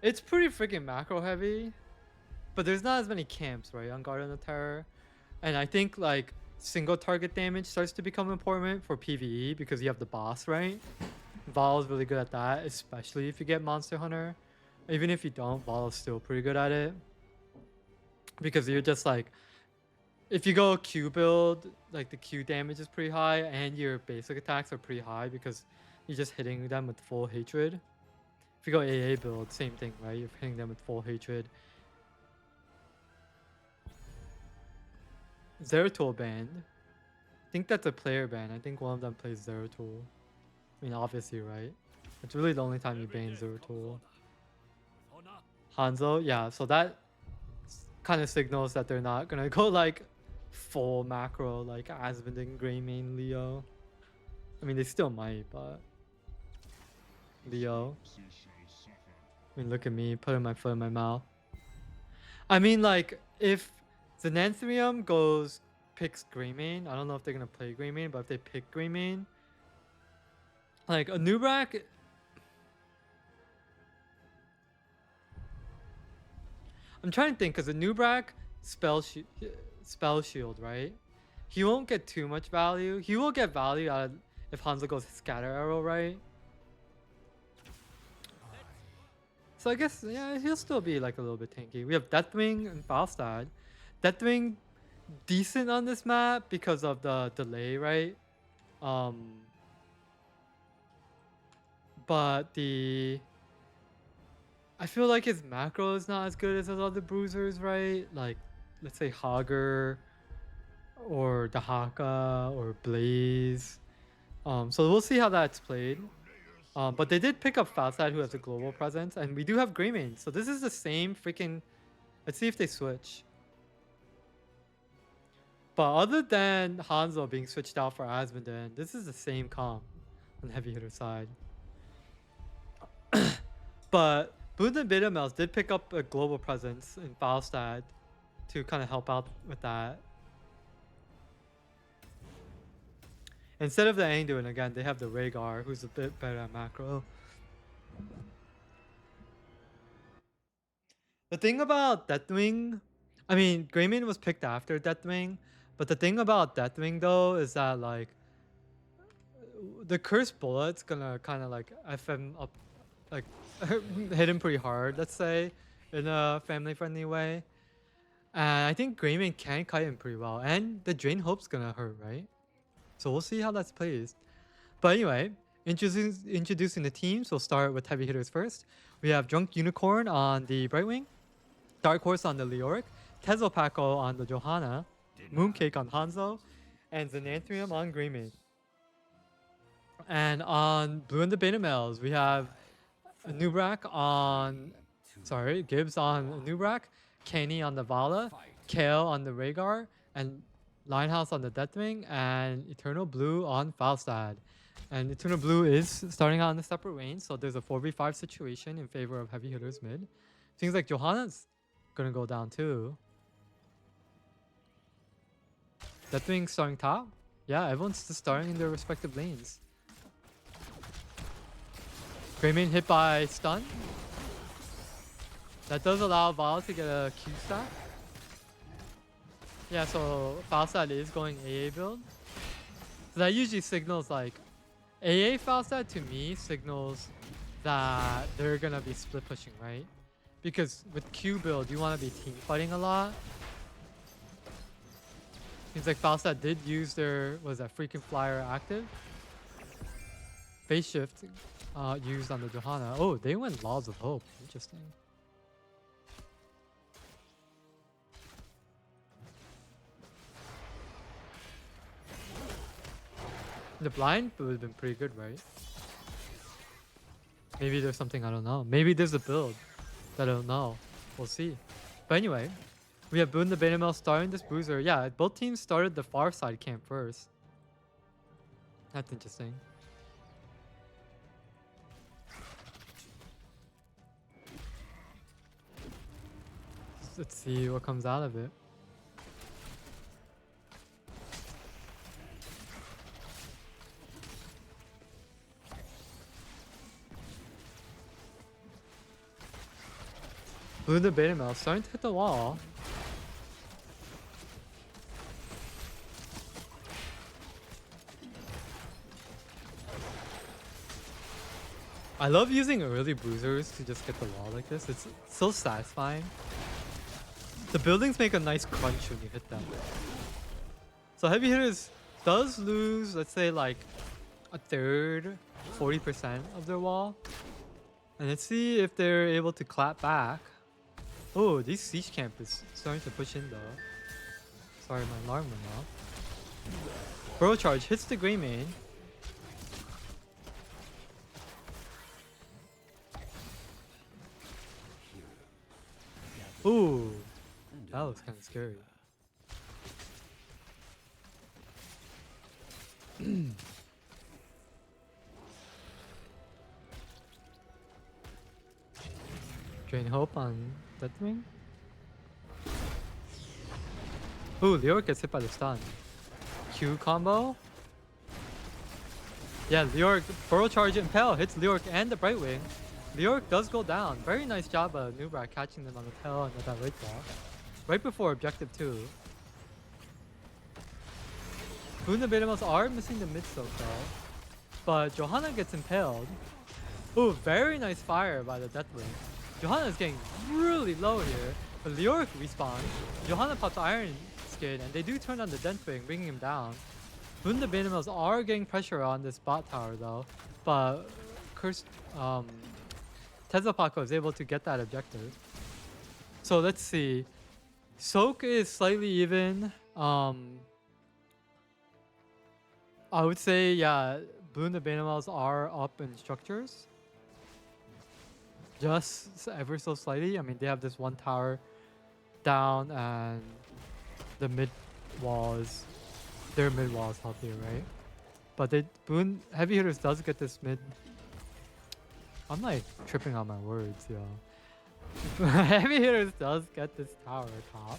Speaker 1: it's pretty freaking macro heavy. But there's not as many camps, right, on Guardian of Terror. And I think like single target damage starts to become important for PvE because you have the boss, right? Val is really good at that, especially if you get Monster Hunter. Even if you don't, Val is still pretty good at it. Because you're just like, if you go Q build, like the Q damage is pretty high and your basic attacks are pretty high because you're just hitting them with full hatred. If you go AA build, same thing, right? You're hitting them with full hatred. Zeratul banned. I think that's a player ban. I think one of them plays Zeratul. I mean, obviously, right? It's really the only time you ban Zeratul. Hanzo, yeah, so that kind of signals that they're not gonna go like full macro like Asmund and Greymane Leo. I mean, they still might, but Leo. I mean, look at me putting my foot in my mouth. I mean, like, if Zenanthrium picks Greymane, I don't know if they're gonna play Greymane, but if they pick Greymane, like a Nubrak, I'm trying to think because a Nubrak spell shield, right? He won't get too much value. He will get value out of if Hanzo goes Scatter Arrow, right? So I guess, yeah, he'll still be like a little bit tanky. We have Deathwing and Falstad. Deathwing, decent on this map because of the delay, right? But I feel like his macro is not as good as his other bruisers, right? Like, let's say Hager or Dahaka or Blaze. So we'll see how that's played. But they did pick up Falstad, who has a global presence, and we do have Greymane. So this is the same freaking... Let's see if they switch. But other than Hanzo being switched out for Asmodee, this is the same comp on the heavy hitter side. But Blue and Beta Males did pick up a global presence in Falstad to kind of help out with that. Instead of the Anduin, again, they have the Rhaegar, who's a bit better at macro. The thing about Deathwing, I mean, Greymane was picked after Deathwing, but the thing about Deathwing though is that like the Cursed Bullet's gonna kind of like FM up, like hit him pretty hard, let's say, in a family-friendly way. And I think Greymane can kite him pretty well, and the Drain Hope's gonna hurt, right? So we'll see how that's played. But anyway, introducing the teams, we'll start with heavy hitters first. We have Drunk Unicorn on the Brightwing, Dark Horse on the Leoric, Tezzlepacko on the Johanna, Mooncake on Hanzo, and Zenanthrium on Greymane. And on Blue and the Beta Males, we have Nubrak on... Sorry, Gibbs on Nubrak, Kenny on the Vala, Kale on the Rhaegar, and Linehouse on the Deathwing, and Eternal Blue on Falstad. And Eternal Blue is starting out in the separate range, so there's a 4v5 situation in favor of heavy hitters mid. Seems like Johanna's gonna go down too. Deathwing starting top? Yeah, everyone's just starting in their respective lanes. Greymane hit by stun. That does allow Val to get a Q stack. Yeah, so Falstad is going AA build. So that usually signals like... AA Falstad to me signals that they're gonna be split pushing, right? Because with Q build, you want to be team fighting a lot. Seems like Falstad did use their... Was that freaking flyer active? Phase shift used on the Johanna. Oh, they went Laws of Hope. Interesting. The blind would have been pretty good, right? Maybe there's something I don't know. Maybe there's a build that I don't know. We'll see. But anyway, We have Boone the Beta Male starting this bruiser. Yeah, both teams started the far side camp first. That's interesting. Let's see what comes out of it. Blue the Beta Male starting to hit the wall. I love using early bruisers to just get the wall like this. It's so satisfying. The buildings make a nice crunch when you hit them. So Heavy Hitters does lose, let's say, like a third, 40% of their wall. And let's see if they're able to clap back. Oh, this siege camp is starting to push in though. Sorry, my alarm went off. Burrow charge hits the Grey Mane. Ooh, that was kind of scary. Drain Hope on Deathwing. Ooh, Leoric gets hit by the stun. Q combo. Yeah, Leoric Burrow Charge Impale hits Leoric and the Brightwing. Leoric does go down. Very nice job of Nubrak catching them on the tail and with that right ball. Right before objective 2. Boone and Betamos are missing the mid soak though. But Johanna gets impaled. Ooh, very nice fire by the Deathwing. Johanna is getting really low here. But Leoric respawns. Johanna pops Iron Skid and they do turn on the Deathwing, bringing him down. Boone the Betamos are getting pressure on this bot tower though. But Cursed Tesla Paco is able to get that objective. So let's see. Soak is slightly even. I would say, yeah, Blue and the Banamals are up in structures. Just ever so slightly. I mean, they have this one tower down and the mid wall is, their mid wall is healthier, right? But they, Heavy Hitters does get this mid. I'm like tripping on my words, yo. Heavy Hitters does get this tower top.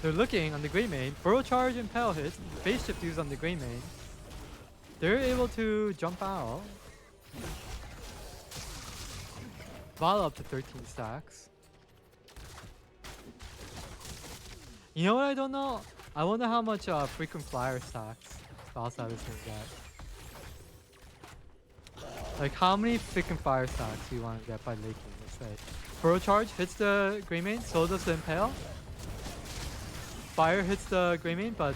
Speaker 1: They're looking on the Grey Mane. Burrow Charge and Impale hits. Phase Shift used on the Grey Mane. They're able to jump out. Vala up to 13 stacks. You know what I don't know? I wonder how much frequent flyer stacks Valsad is gonna get. Like how many frequent fire stacks do you want to get by laking, let's say. Burrow Charge hits the Grey Mane, so does the Impale. Fire hits the Grey Mane, but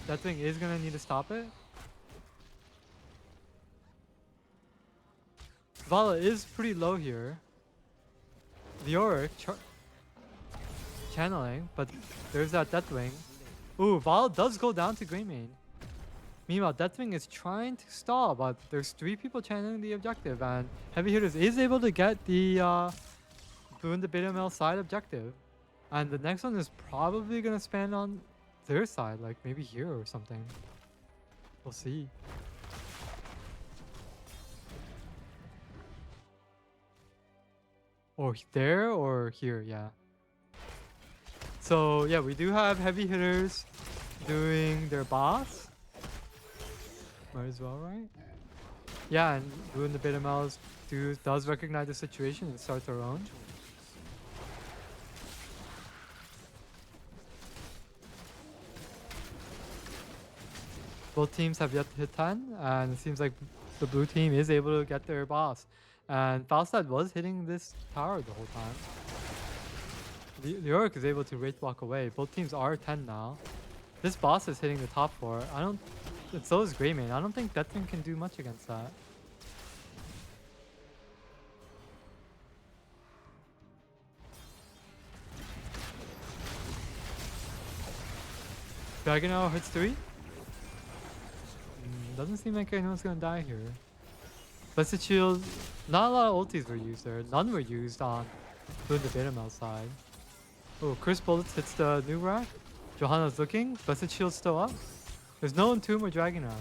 Speaker 1: that thing is gonna need to stop it. Vala is pretty low here. Leoric channeling, but there's that Deathwing. Ooh, Vala does go down to Grey Mane. Meanwhile, Deathwing is trying to stall, but there's 3 people channeling the objective, and Heavy Hitters is able to get the Boone the Beta Male side objective. And the next one is probably gonna span on their side, like maybe here or something. We'll see. Or there or here, yeah. So yeah, we do have Heavy Hitters doing their boss. Might as well, right? Yeah, and doing the Beta Males does recognize the situation and start their own. Both teams have yet to hit 10, and it seems like the blue team is able to get their boss. And Falstad was hitting this tower the whole time. Leoric is able to Wraith Walk away. Both teams are 10 now. This boss is hitting the top 4. So is Grey Mane. I don't think that thing can do much against that. Dragon Arrow hits 3. Doesn't seem like anyone's gonna die here. Blessed Shield, not a lot of ultis were used there. None were used on doing the beta male side. Oh, Curse Bullets hits the new rack. Johanna's looking. Blessed Shield's still up. There's no Entomb or Dragon Arrow.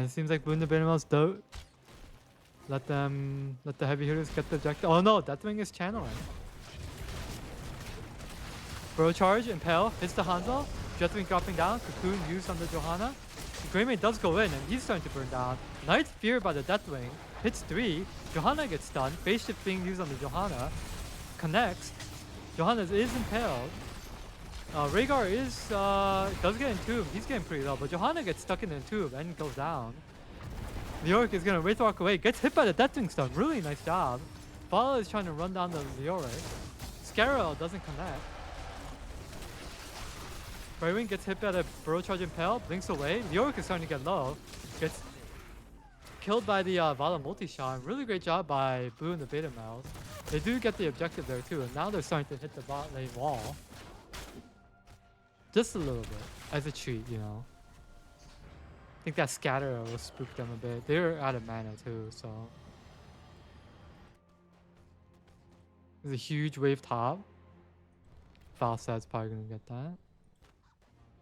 Speaker 1: It seems like Boon the Beta Male's dope. Let the heavy hitters get the objective. Oh no, Deathwing is channeling. Bro charge, Impale, hits the Hanzo. Deathwing dropping down, Cocoon used on the Johanna. The Greymane does go in and he's starting to burn down. Night Fear by the Deathwing, hits 3. Johanna gets stunned, phase shift being used on the Johanna. Connects. Johanna is impaled. Rhaegar does get entombed, he's getting pretty low, but Johanna gets stuck in the entomb and goes down. Leoric is gonna Wraith Walk away, gets hit by the Deathwing stun, really nice job. Vala is trying to run down the Leoric. Scarrow doesn't connect. Brightwing gets hit by the Burrow Charge Impale, blinks away. Leoric is starting to get low. Gets killed by the Vala multi-shot. Really great job by Blue and the Beta Males. They do get the objective there too, and now they're starting to hit the bot lane wall. Just a little bit, as a treat, you know. I think that scatter will spook them a bit. They're out of mana too, so. There's a huge wave top. Falstad's probably gonna get that.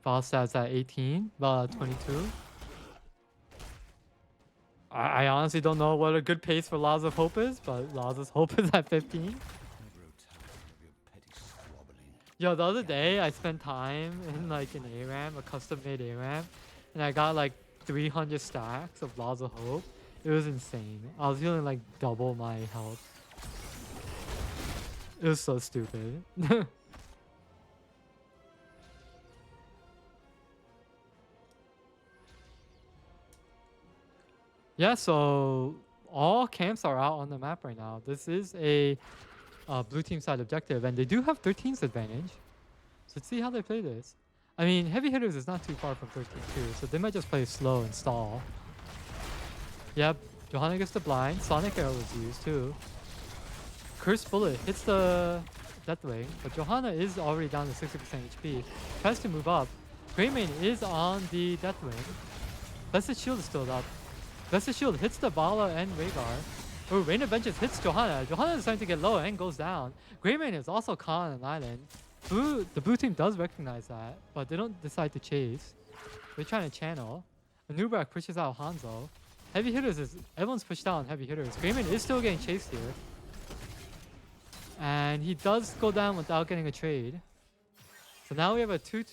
Speaker 1: Falstad's at 18, Val at 22. I honestly don't know what a good pace for Laws of Hope is, but Laws of Hope is at 15. Yo, the other day I spent time in like an ARAM, a custom made ARAM, and I got like 300 stacks of Laws of Hope. It was insane. I was feeling like double my health. It was so stupid. Yeah, so all camps are out on the map right now. This is a blue team side objective, and they do have 13's advantage. So let's see how they play this. I mean, Heavy Hitters is not too far from 13 too, so they might just play slow and stall. Yep, Johanna gets the blind. Sonic Arrow was used too. Curse Bullet hits the Deathwing, but Johanna is already down to 60% HP. Tries to move up. Greymane is on the Deathwing. Blessed Shield is still up. Blessed Shield hits the Vala and Rhaegar. Oh, Rain of Vengeance hits Johanna. Johanna is starting to get low and goes down. Greymane is also caught on an island. The blue team does recognize that, but they don't decide to chase. They're trying to channel. Anubrak pushes out Hanzo. Heavy Hitters everyone's pushed out on Heavy Hitters. Greymane is still getting chased here. And he does go down without getting a trade. So now we have a 2-2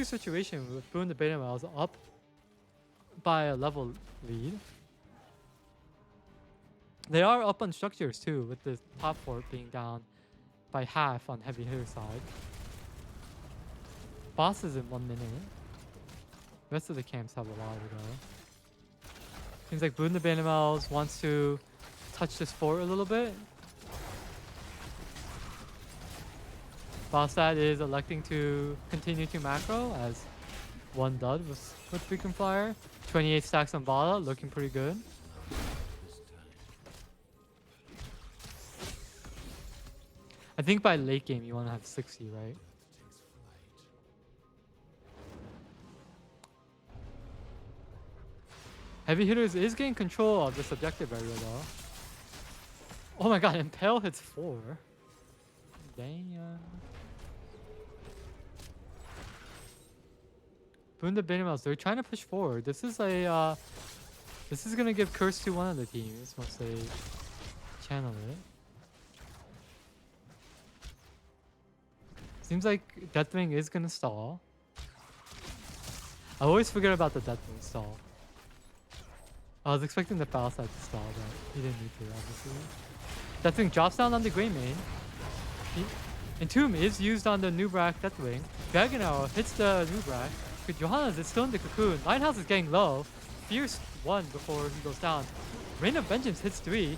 Speaker 1: situation with Boon the Beta Males up by a level lead. They are up on structures too, with the top fort being down by half on Heavy Hitter side. Boss is in 1 minute. Rest of the camps have a while to go. Seems like Boon the Beta Males wants to touch this fort a little bit. Falstad is electing to continue to macro as one dud with Frequent Flyer. 28 stacks on Vala, looking pretty good. I think by late game you want to have 60, right? Heavy Hitters is getting control of this objective area though. Oh my god, Impale hits 4. Damn. Boon the Beta Males, they're trying to push forward. This is gonna give curse to one of the teams once they channel it. Seems like Deathwing is gonna stall. I always forget about the Deathwing stall. I was expecting the foul side to stall, but he didn't need to, obviously. Deathwing drops down on the Greymane. Entomb is used on the Nubrak Deathwing. Dragon Arrow hits the Nubrak. Johannes is still in the cocoon. Lighthouse is getting low. Fierce 1 before he goes down. Rain of Vengeance hits 3.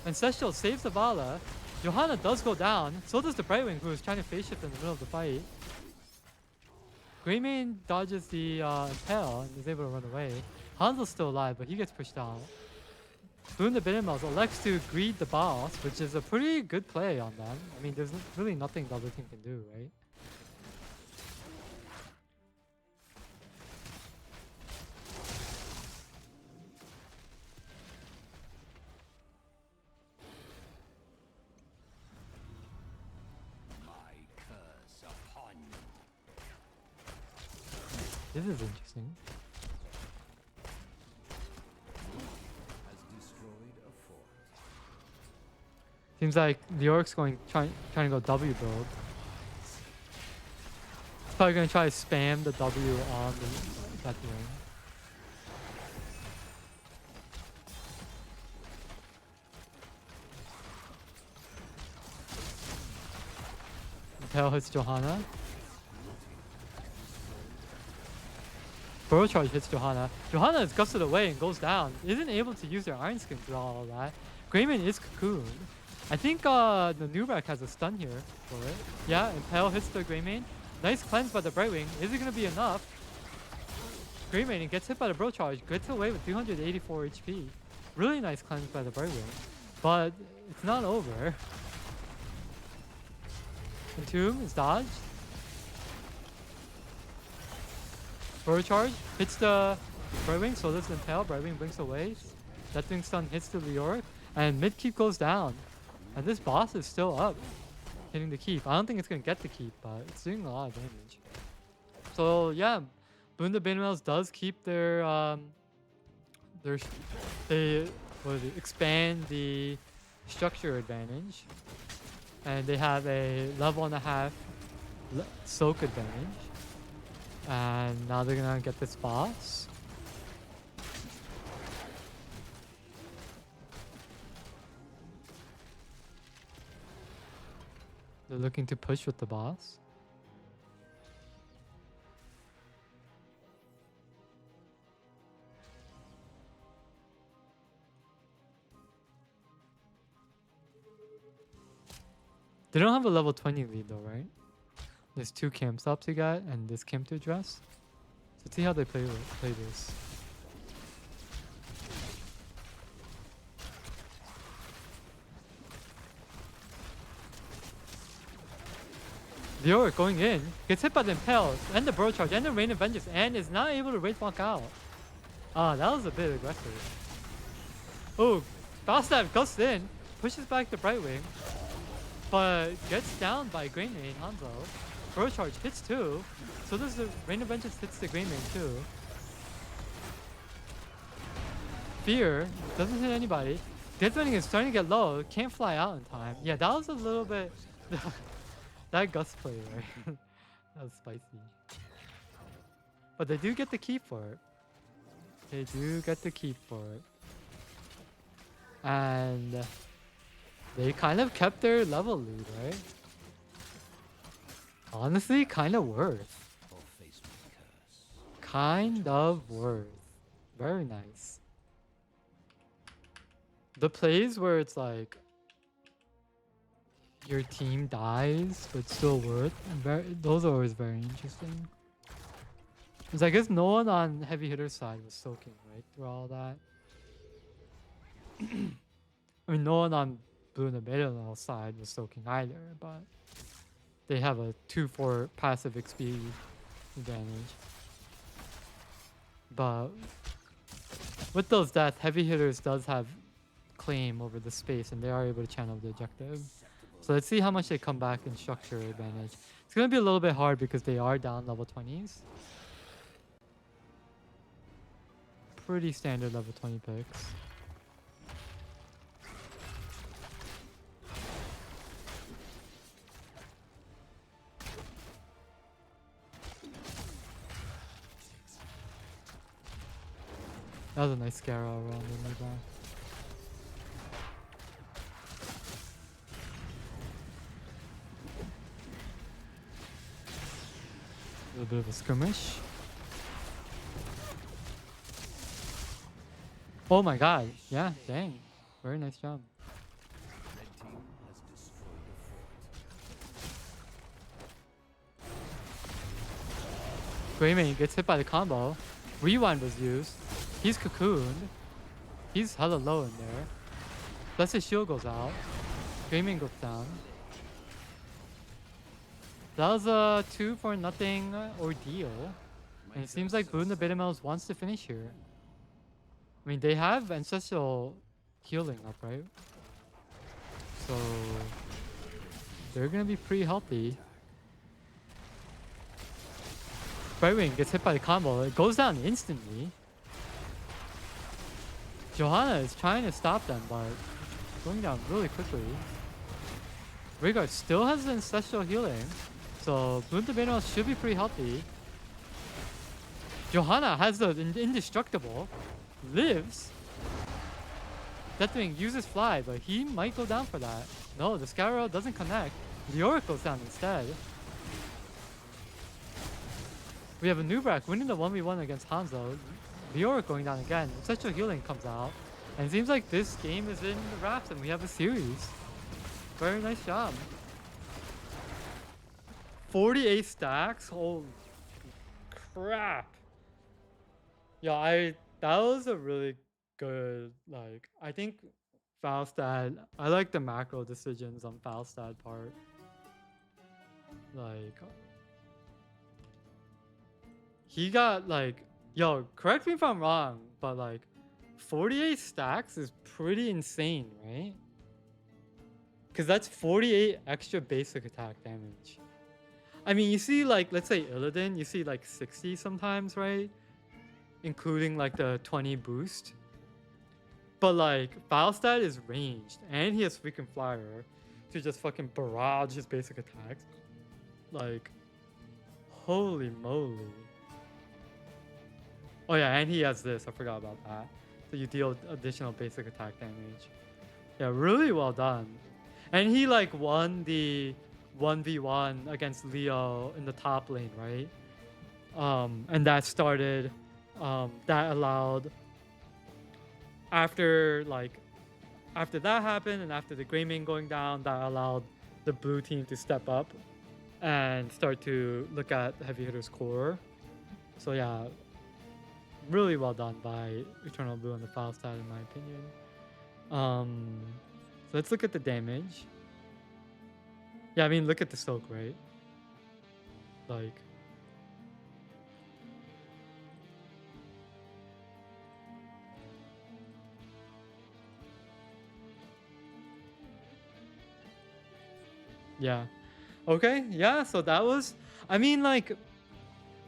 Speaker 1: Ancestral saves the Vala. Johanna does go down. So does the Brightwing, who is trying to phase shift in the middle of the fight. Greymane dodges the Impale and is able to run away. Hanzo's still alive, but he gets pushed out. Boon the Beta Males elects to greed the boss, which is a pretty good play on them. I mean, there's really nothing the other team can do, right? This is interesting. Seems like New York's trying to go W build. It's probably gonna try to spam the W on that lane. Tail hits Johanna. Burrow charge hits Johanna. Johanna is gusted away and goes down. Isn't able to use their Iron Skin through all of that. Greymane is cocooned. I think the Nubrak has a stun here for it. Yeah, Impale hits the Greymane. Nice cleanse by the Brightwing. Is it going to be enough? Greymane gets hit by the Burrow charge. Gets away with 384 HP. Really nice cleanse by the Brightwing. But it's not over. Entomb is dodged. Burrow charge hits the Brightwing, so does the Impale. Brightwing blinks away. That thing stun hits the Leoric, and mid keep goes down. And this boss is still up, hitting the keep. I don't think it's gonna get the keep, but it's doing a lot of damage. So yeah, Boon the Bannermels does keep they expand the structure advantage, and they have a level and a half soak advantage. And now they're gonna get this boss. They're looking to push with the boss. They don't have a level 20 lead though, right? There's 2 camp stops you got and this camp to address. So let's see how they play this. Leoric going in, gets hit by the Impale and the Burrow charge and the Rain of Vengeance and is not able to Wraith Walk out. Ah, that was a bit aggressive. Oh, Backstab goes in, pushes back the Brightwing, but gets down by Greymane, Hanzo. Burrow charge hits too, so does the Rain of Vengeance hits the Greymane too. Fear doesn't hit anybody. Death Bending is starting to get low, can't fly out in time. Yeah, that was a little bit... that Gus play, right? That was spicy. But they do get the keep for it. They do get the keep for it. And they kind of kept their level lead, right? Honestly, kind of worth. Kind of worth. Very nice. The plays where it's like your team dies but still worth, those are always very interesting. Because I guess no one on Heavy Hitter's side was soaking, right, through all that. I mean, no one on Blue and the Middle side was soaking either, but they have a 2-4 passive XP advantage. But with those deaths, Heavy Hitters does have claim over the space and they are able to channel the objective. So let's see how much they come back in structure advantage. It's going to be a little bit hard because they are down level 20s. Pretty standard level 20 picks. That was a nice scare all around in the back. A little bit of a skirmish. Oh my god. Yeah, dang. Very nice job. Greymane gets hit by the combo. Rewind was used. He's cocooned. He's hella low in there. Plus his shield goes out. Greymane goes down. That was a 2-for-0 ordeal. And it seems like Boon the Bannermels wants to finish here. I mean, they have Ancestral healing up, right? So they're gonna be pretty healthy. Brightwing gets hit by the combo. It goes down instantly. Johanna is trying to stop them, but going down really quickly. Rhaegar still has the ancestral healing, so Bloom the Bane should be pretty healthy. Johanna has the indestructible, lives. Deathwing uses fly, but he might go down for that. No, the Scarrow doesn't connect. Leoric goes down instead. We have a Nubrak winning the 1v1 against Hanzo. Leoric going down again. Ancestral healing comes out. And it seems like this game is in the wraps and we have a series. Very nice job. 48 stacks? Holy crap. Yeah, that was a really good, like, I think Falstad, I like the macro decisions on Falstad part. Like, he got like, yo, correct me if I'm wrong, but like 48 stacks is pretty insane, right? Because that's 48 extra basic attack damage. I mean, you see like, let's say Illidan, you see like 60 sometimes, right? Including like the 20 boost. But like, Falstad is ranged and he has freaking flyer to just fucking barrage his basic attacks. Like, holy moly. Oh yeah, and he has this, I forgot about that. So you deal additional basic attack damage. Yeah, really well done. And he like won the 1v1 against Leo in the top lane, right? And that started, that allowed, after that happened and after the Greymane going down, that allowed the blue team to step up and start to look at Heavy Hitter's core. So yeah, really well done by Eternal Blue on the Falstad in my opinion. So let's look at the damage. Yeah, I mean, look at the soak, right? Like, yeah. Okay, yeah, so that was, I mean, like,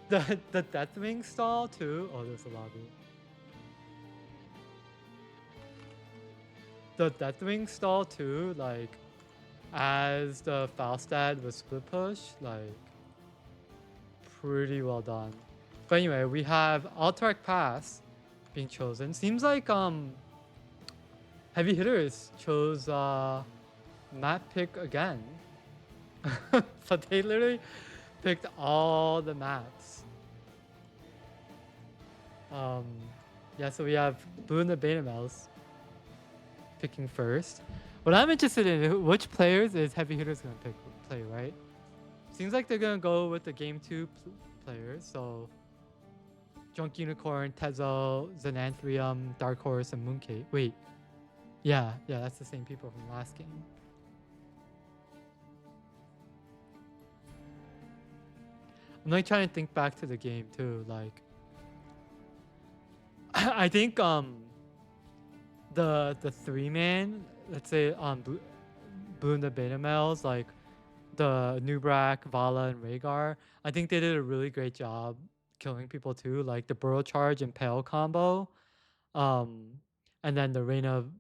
Speaker 1: the Deathwing stall too. Oh, there's a lobby. The Deathwing stall too, like, as the Falstad was split push, like, pretty well done. But anyway, we have Alterac Pass being chosen. Seems like Heavy Hitters chose map pick again. So they literally picked all the maps. Yeah, so we have Blue and the Betamails picking first. What I'm interested in, which players is Heavy Hitters gonna play, right? Seems like they're gonna go with the game 2 players, so Drunk Unicorn, Tezo, Xenanthrium, Dark Horse, and Mooncake. Wait, yeah, that's the same people from last game. I'm like trying to think back to the game too, like I think the 3-man, let's say Blue and the Betamails, like the Nubrak, Vala, and Rhaegar, I think they did a really great job killing people too, like the Burrow Charge and Pale combo, and then the Rain of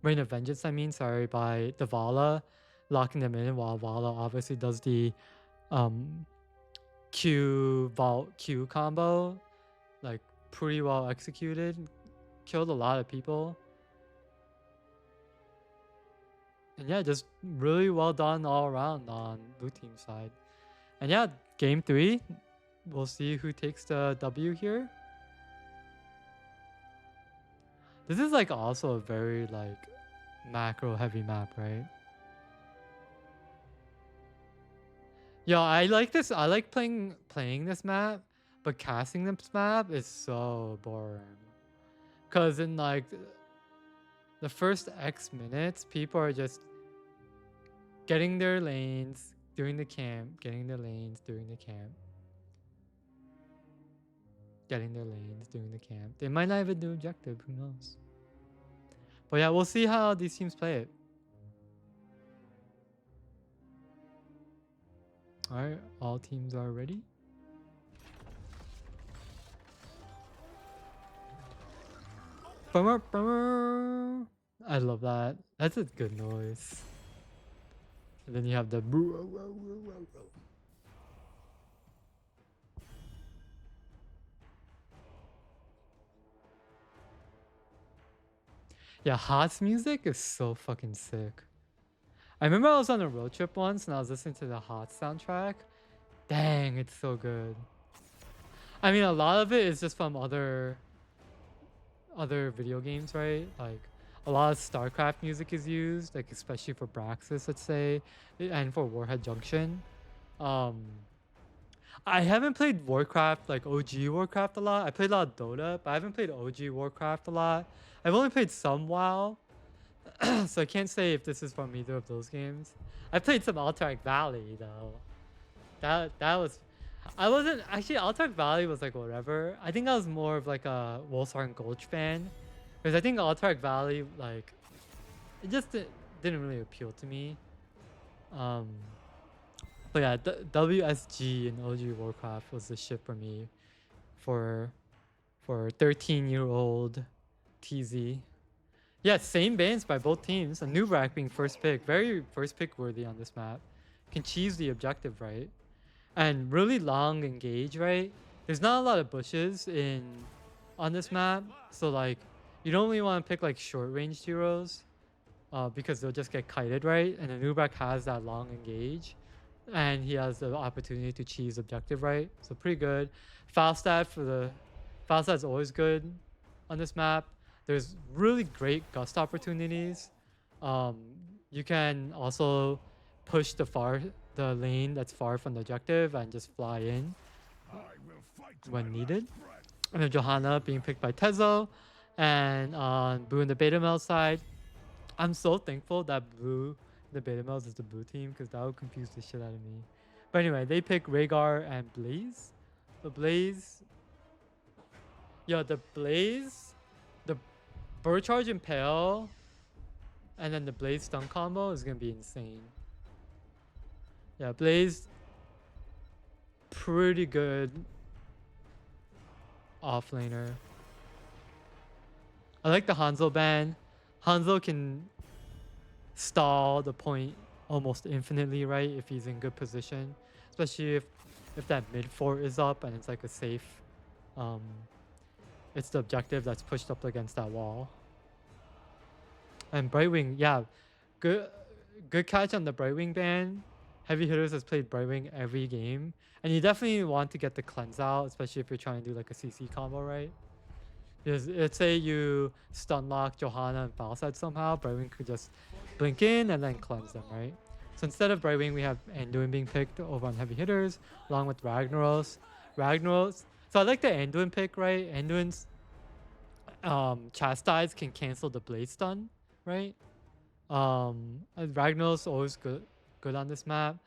Speaker 1: Vengeance, I mean, sorry, by the Vala, locking them in while Vala obviously does the Q combo, like pretty well executed, killed a lot of people. And yeah, just really well done all around on blue team side. And yeah, game 3, we'll see who takes the W here. This is like also a very like macro heavy map, right? Yo, I like this. I like playing this map, but casting this map is so boring. Cause in like the first X minutes, people are just getting their lanes, doing the camp, getting their lanes, doing the camp. Getting their lanes, doing the camp. They might not even do objective, who knows? But yeah, we'll see how these teams play it. Alright, all teams are ready. I love that. That's a good noise. And then you have the. Yeah, Hot's music is so fucking sick. I remember I was on a road trip once and I was listening to the Hot soundtrack. Dang, it's so good. I mean, a lot of it is just from other video games, right? Like a lot of StarCraft music is used, like especially for Braxis, let's say, and for Warhead Junction. Um, I haven't played Warcraft, like OG Warcraft a lot. I played a lot of Dota, but I haven't played OG Warcraft a lot. I've only played some WoW, so I can't say if this is from either of those games. I played some Alterac Valley though. That was, I wasn't actually Alterac Valley was like whatever. I think I was more of like a Wolfsarn Gulch fan, because I think Alterac Valley like it just didn't really appeal to me. Um, but yeah, WSG and OG Warcraft was the shit for me for 13-year-old TZ. Yeah, same bans by both teams. A new rack being first pick, very first pick worthy on this map. Can cheese the objective, right? And really long engage, right? There's not a lot of bushes on this map, so like you don't really want to pick like short range heroes, because they'll just get kited, right? And the Nubrak has that long engage, and he has the opportunity to cheese objective, right? So pretty good. Foul stat is always good on this map. There's really great gust opportunities. Um, you can also push the lane that's far from the objective and just fly in when needed. And then Johanna being picked by Tezo, and on Boo and the Beta Male side, I'm so thankful that Blue, the Beta Males, is the blue team, because that would confuse the shit out of me. But anyway, they pick Rhaegar and Blaze. The Blaze, the Blaze, the Bird Charge Impale, and then the Blaze stun combo is gonna be insane. Yeah, Blaze, pretty good offlaner. I like the Hanzo ban. Hanzo can stall the point almost infinitely, right? If he's in good position, especially if that mid fort is up and it's like a safe, it's the objective that's pushed up against that wall. And Brightwing, yeah, good catch on the Brightwing ban. Heavy Hitters has played Brightwing every game, and you definitely want to get the cleanse out, especially if you're trying to do like a CC combo, right? Because let's say you stun lock Johanna and Falsad somehow, Brightwing could just blink in and then cleanse them, right? So instead of Brightwing, we have Anduin being picked over on Heavy Hitters, along with Ragnaros. So I like the Anduin pick, right? Anduin's Chastise can cancel the Blade Stun, right? Ragnaros always good on this map.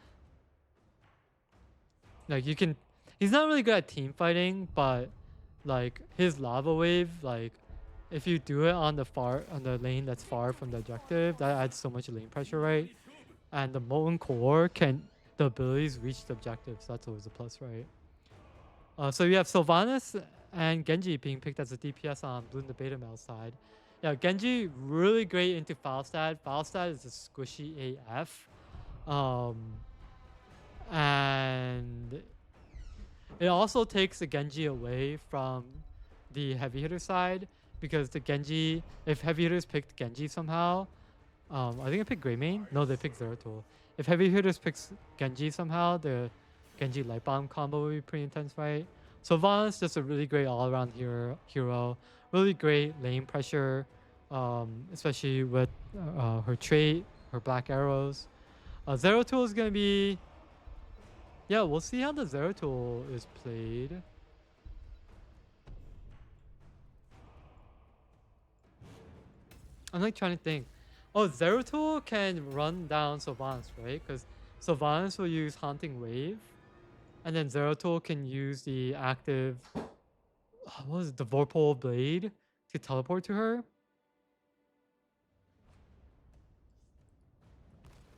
Speaker 1: Like he's not really good at team fighting, but like his lava wave, like if you do it on the lane that's far from the objective, that adds so much lane pressure, right? And the molten core the abilities reach the objective, so that's always a plus, right? So you have Sylvanas and Genji being picked as a DPS on Blue and the Beta Male side. Yeah, Genji really great into Falstad. Falstad is a squishy AF. And it also takes the Genji away from the Heavy Hitter side, because the Genji, if Heavy Hitters picked Genji somehow, I think I picked Greymane. No, they picked Zeratul. If Heavy Hitters picks Genji somehow, the Genji Light Bomb combo would be pretty intense, right? So Vaughn's just a really great all-around hero. Really great lane pressure, especially with her trait, her black arrows. Zeratul is gonna be. Yeah, we'll see how the Zeratul is played. I'm like trying to think. Oh, Zeratul can run down Sylvanas, right? Because Sylvanas will use Haunting Wave, and then Zeratul can use the active, what was it, the Vorpal Blade to teleport to her.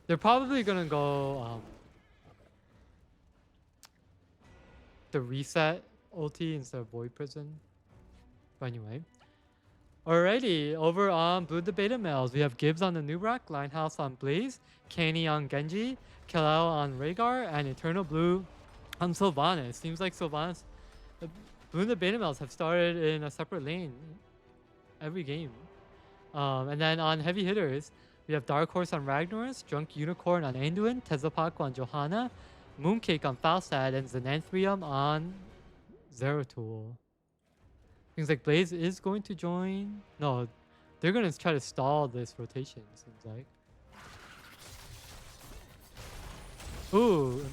Speaker 1: They're probably gonna go the reset ulti instead of Void Prison. But anyway, Alrighty, over on Blue the Beta Males, we have Gibbs on the Nubrak, Linehouse on Blaze, Kaney on Genji, Kalao on Rhaegar, and Eternal Blue on Sylvanas. Seems like Sylvanas, Blue the Beta Males have started in a separate lane every game. And then on Heavy Hitters, we have Dark Horse on Ragnaros, Drunk Unicorn on Anduin, Tezapaku on Johanna, Mooncake on Falstad, and Xananthrium on Zeratul. Seems like Blaze is going to join. No, they're going to try to stall this rotation, seems like. Ooh,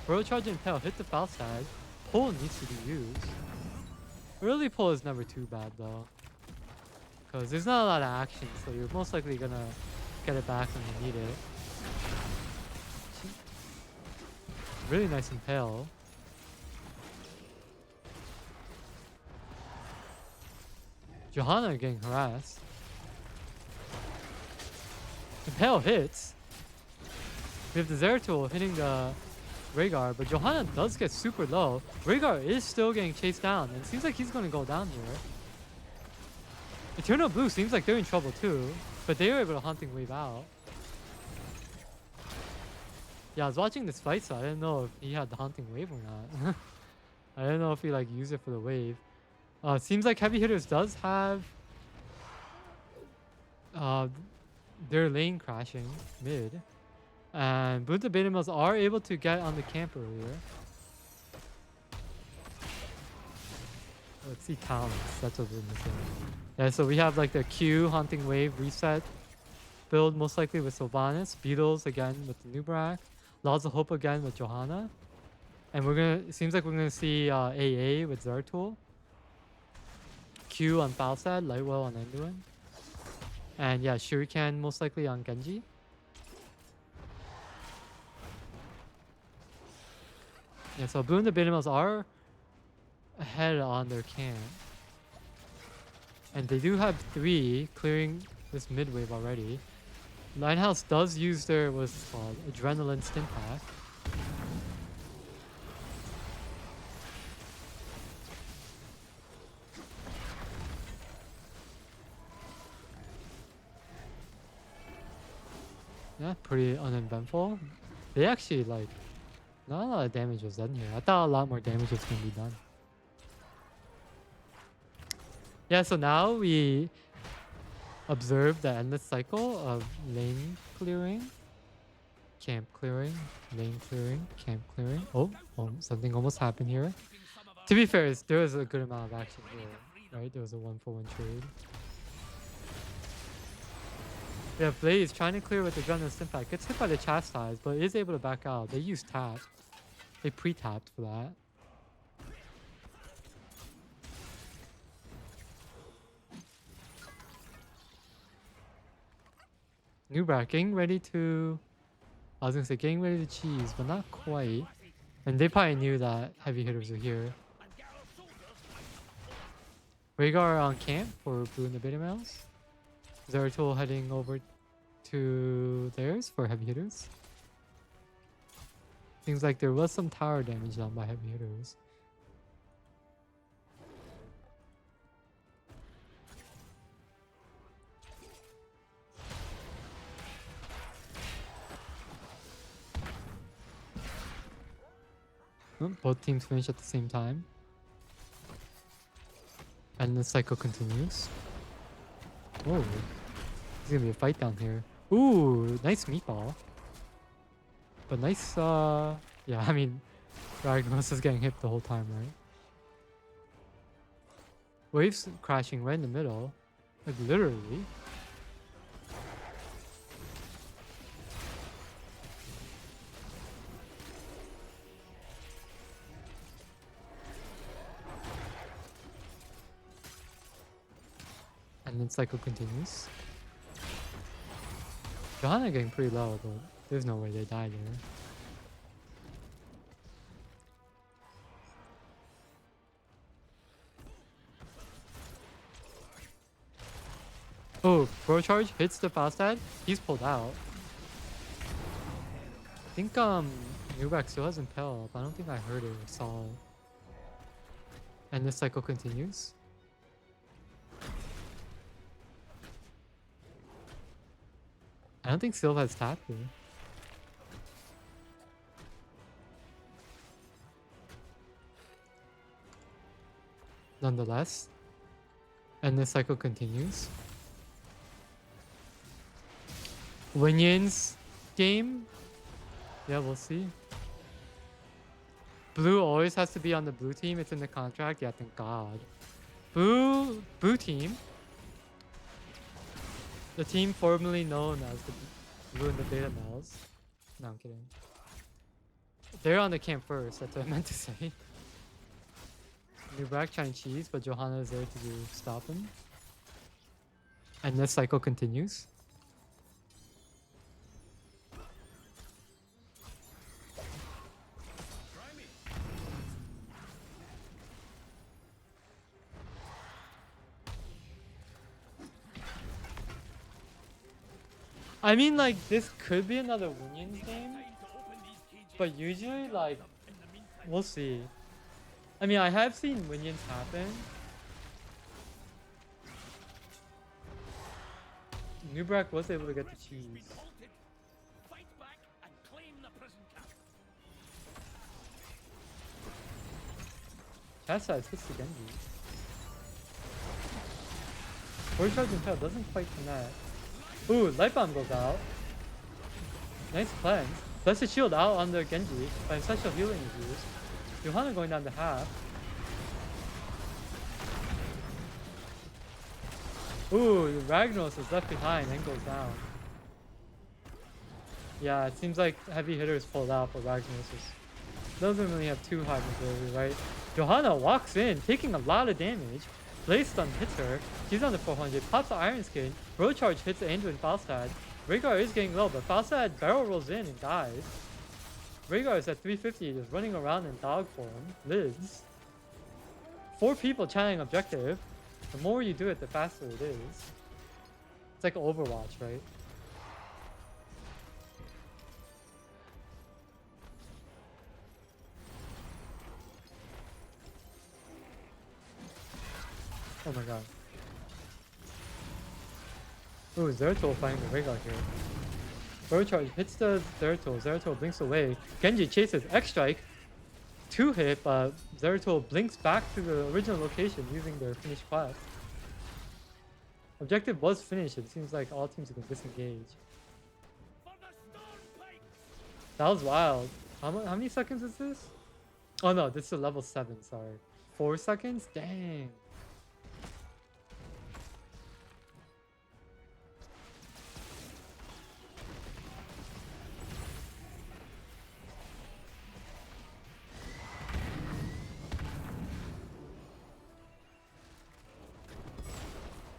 Speaker 1: Bro Charge Impale hit the Falstad. Pull needs to be used. Early pull is never too bad though, because there's not a lot of action, so you're most likely going to get it back when you need it. Really nice Impale. Johanna getting harassed. Impale hits. We have the Zeratul hitting the Rhaegar, but Johanna does get super low. Rhaegar is still getting chased down, and it seems like he's going to go down here. Eternal Blue seems like they're in trouble too, but they were able to Haunting Wave out. Yeah, I was watching this fight, so I didn't know if he had the Haunting Wave or not. I didn't know if he like used it for the wave. Seems like Heavy Hitters does have their lane crashing mid. And Blue the Beta Males are able to get on the camp earlier. Let's see talents. That's what we're missing. Yeah, so we have like the Q Haunting Wave reset build, most likely with Sylvanas. Beatles again with the Nubrak. Laws of Hope again with Johanna. And we're gonna. It seems like we're gonna see AA with Zeratul. Q on Falstad, Lightwell on Anduin. And yeah, Shuriken most likely on Genji. Yeah, so Blue and the Beta Males are ahead on their camp. And they do have 3 clearing this mid wave already. Linehouse does use their, what's it called, Adrenaline Stim Pack. Yeah, pretty uneventful. They actually like, not a lot of damage was done here. I thought a lot more damage was going to be done. Yeah, so now we observe the endless cycle of lane clearing, camp clearing, lane clearing, camp clearing. Oh, something almost happened here. To be fair, there was a good amount of action here, right? There was a 1-for-1 trade. Yeah, Blaze trying to clear with the Adrenaline Stimpak. Gets hit by the Chastise, but is able to back out. They use tap. They pre-tapped for that. Nubrak getting ready to... I was gonna say getting ready to cheese, but not quite. And they probably knew that Heavy Hitters were here. Rhaegar on camp for Blue and the Beta Males. Zeratul heading over to theirs for Heavy Hitters. Seems like there was some tower damage done by Heavy Hitters. Both teams finish at the same time. And the cycle continues. Whoa. There's gonna be a fight down here. Ooh, nice meatball. But nice, yeah, I mean, Ragnaros is getting hit the whole time, right? Waves crashing right in the middle. Like, literally. And then cycle continues. Johanna getting pretty low, but there's no way they died here. Oh, Bro Charge hits the Falstad. He's pulled out. I think Nubrak still has Impel up. I don't think I heard it or saw it. And the cycle continues. I don't think Sylph has tap here. Nonetheless, and this cycle continues. Winion's game? Yeah, we'll see. Blue always has to be on the blue team. It's in the contract. Yeah, thank God. Blue team. The team formerly known as the Blue and the Beta Males. No, I'm kidding. They're on the camp first. That's what I meant to say. Nubrak trying cheese, but Johanna is there to stop him. And this cycle continues. I mean, like, this could be another Winion game, but usually, like, we'll see. I mean, I have seen Winions happen. Nubrak was able to get the cheese. Chastise hits the Genji. Forward charge and tail doesn't quite connect. Ooh, Light Bomb goes out. Nice cleanse. Blessed Shield out on the Genji, but Essential Healing is used. Johanna going down to half. Ooh, Ragnaros is left behind and goes down. Yeah, it seems like heavy hitters pulled out, but Ragnaros doesn't really have too high mobility, right? Johanna walks in, taking a lot of damage. Blaze Stun hits her. She's on the 400. Pops the Iron Skin. Road Charge hits Andrew and Falstad. Rhaegar is getting low, but Falstad barrel rolls in and dies. Rhaegar is at 350, just running around in dog form. Lives. 4 people channeling objective. The more you do it, the faster it is. It's like Overwatch, right? Oh my god. Ooh, Zeratul fighting the Rhaegar here. Bird Charge hits the Zeratul. Zeratul blinks away. Genji chases X-Strike. 2-hit, but Zeratul blinks back to the original location using their finished quest. Objective was finished. It seems like all teams have been disengaged. That was wild. How many seconds is this? Oh no, this is a level 7, sorry. 4 seconds? Dang.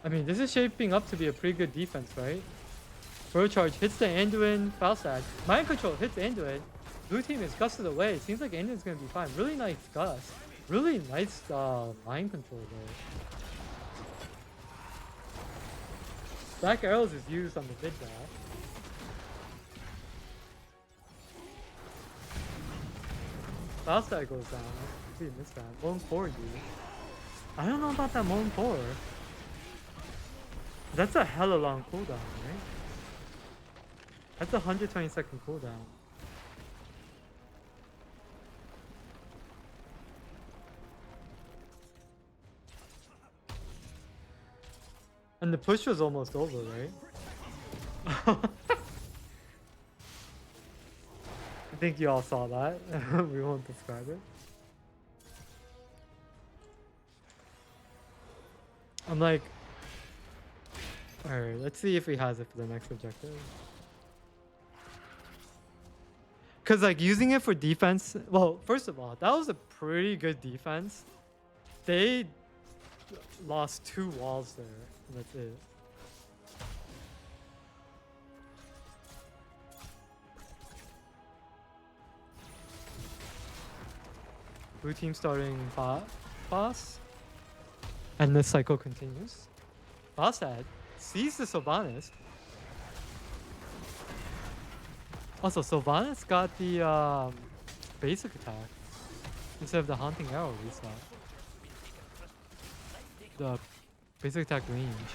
Speaker 1: I mean, this is shaping up to be a pretty good defense, right? Bird Charge hits the Anduin Falstad. Mind Control hits Anduin. Blue team is gusted away. It seems like Anduin's gonna be fine. Really nice gust. Really nice mind control there. Black Arrows is used on the mid dash. Falstad goes down. I completely missed that. Lone Core used. I don't know about that Lone Core. That's a hella long cooldown, right? That's a 120-second cooldown. And the push was almost over, right? I think you all saw that. We won't describe it. I'm like, alright, let's see if he has it for the next objective. Because, like, using it for defense... Well, first of all, that was a pretty good defense. They lost 2 walls there, and that's it. Blue team starting boss. And this cycle continues. Falstad sees the Sylvanas. Also, Sylvanas got the basic attack instead of the Haunting Arrow reset. The basic attack range.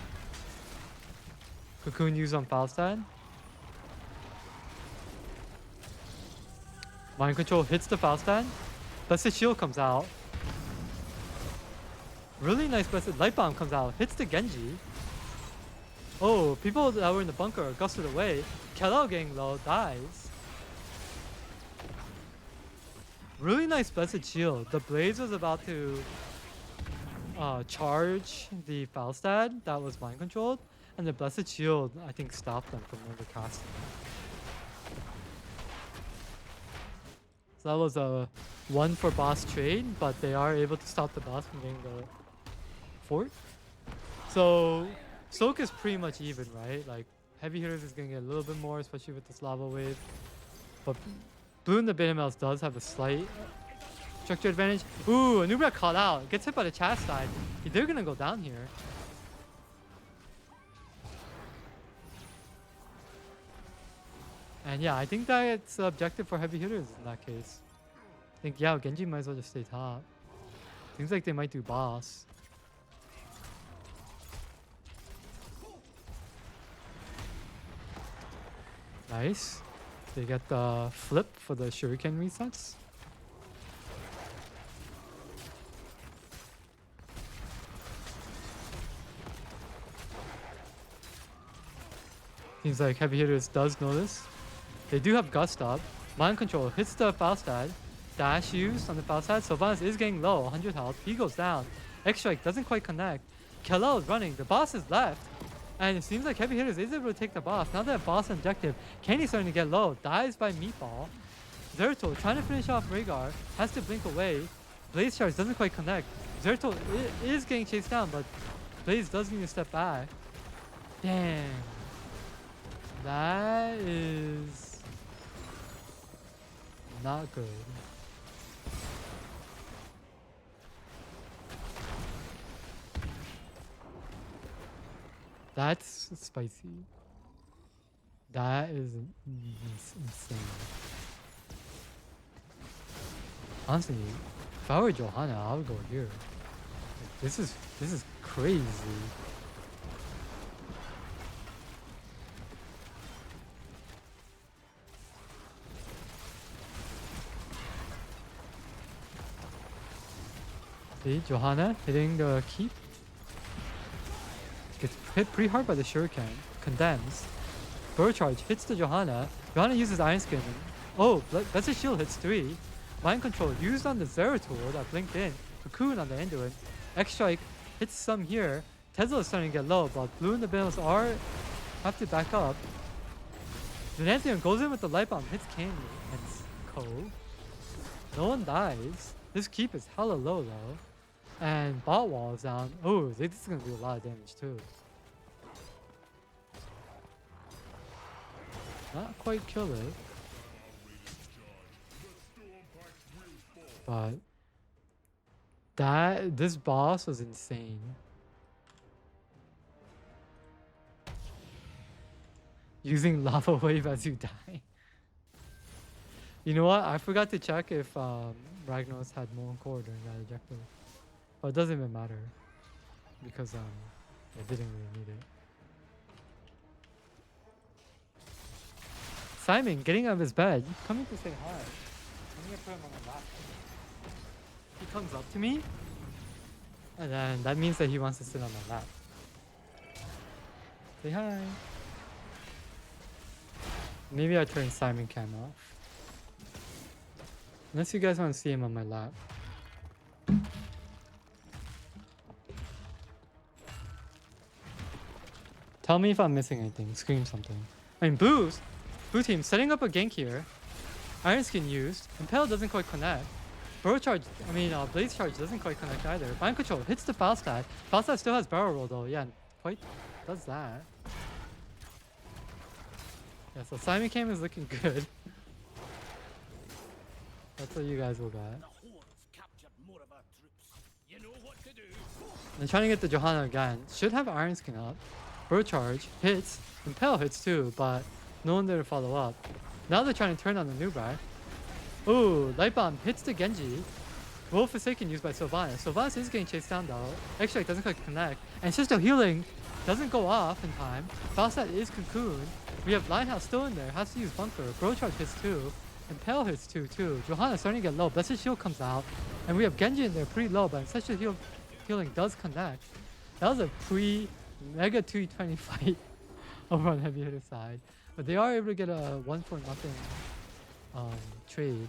Speaker 1: Cocoon used on Falstad. Mind control hits the Faustin. Blessed Shield comes out. Really nice Blessed Light Bomb comes out. Hits the Genji. Oh, people that were in the bunker are gusted away. Kello getting low, dies. Really nice Blessed Shield. The Blaze was about to charge the Falstad that was mind controlled, and the Blessed Shield, I think, stopped them from overcasting. So that was a 1 for boss trade, but they are able to stop the boss from getting the fort. So Soak is pretty much even, right? Like Heavy Hitters is gonna get a little bit more, especially with this lava wave. But Blue in the Betamouse does have a slight structure advantage. Ooh, Anubra caught out. Gets hit by the Chastide. They're gonna go down here. And yeah, I think that's the objective for Heavy Hitters in that case. I think, yeah, Genji might as well just stay top. Seems like they might do boss. Nice. They get the flip for the shuriken resets. Seems like Heavy Hitters does know this. They do have Gust up. Mind Control hits the Faustad. Dash used on the Faustad. Sylvanas is getting low, 100 health. He goes down. X-Strike doesn't quite connect. Kellel is running. The boss is left. And it seems like Heavy Hitters is able to take the boss. Now that boss objective, Kenny's starting to get low. Dies by Meatball. Zerto trying to finish off Rhaegar. Has to blink away. Blaze Charge doesn't quite connect. Zerto is getting chased down, but Blaze does need to step back. Damn. That is not good. That's spicy. That is insane. Honestly, if I were Johanna, I would go here. Like, this is crazy. See, Johanna hitting the keep. Gets hit pretty hard by the shuriken. Condemns. Burrow Charge hits the Johanna. Johanna uses Iron Skin. Oh, Blessed Shield hits 3. Mind Control used on the Zeratul that blinked in. Cocoon on the Enduin. X-Strike hits some here. Tesla is starting to get low, but Blue and the Bills have to back up. Zenanthium goes in with the Light Bomb, hits Candy. Hits Ko. No one dies. This keep is hella low though. And bot wall is down. Oh, this is gonna do a lot of damage too. Not quite kill it. But this boss was insane. Using lava wave as you die. You know what? I forgot to check if Ragnos had Molten Core during that objective. But it doesn't even matter. Because I didn't really need it. Simon getting out of his bed, coming to say hi. I'm gonna put him on my lap. He comes up to me, and then that means that he wants to sit on my lap. Say hi. Maybe I turn Simon cam off. Unless you guys want to see him on my lap. Tell me if I'm missing anything. Scream something. I mean, Blue team setting up a gank here. Iron Skin used. Impale doesn't quite connect. Blaze Charge doesn't quite connect either. Mind Control hits the Falstad. Falstad still has Barrel Roll though. Yeah, quite does that. Yeah, so Simon Cam is looking good. That's what you guys will get. And trying to get the Johanna again. Should have Iron Skin up. Burrow Charge hits. Impale hits too, but no one there to follow up. Now they're trying to turn on the Nubrak. Ooh, Light Bomb hits the Genji. Wolf Forsaken used by Sylvanas. Sylvanas is getting chased down though. X-Strike doesn't quite connect. And Sister Healing doesn't go off in time. Falstad is cocooned. We have Linehouse still in there. Has to use Bunker. Burrow Charge hits too. Impale hits too. Johanna's starting to get low. Blessed Shield comes out. And we have Genji in there pretty low, but Ancestral Healing does connect. That was a pre-Mega 220 fight over on Heavy Hitter side. But they are able to get a 1-for-0 trade.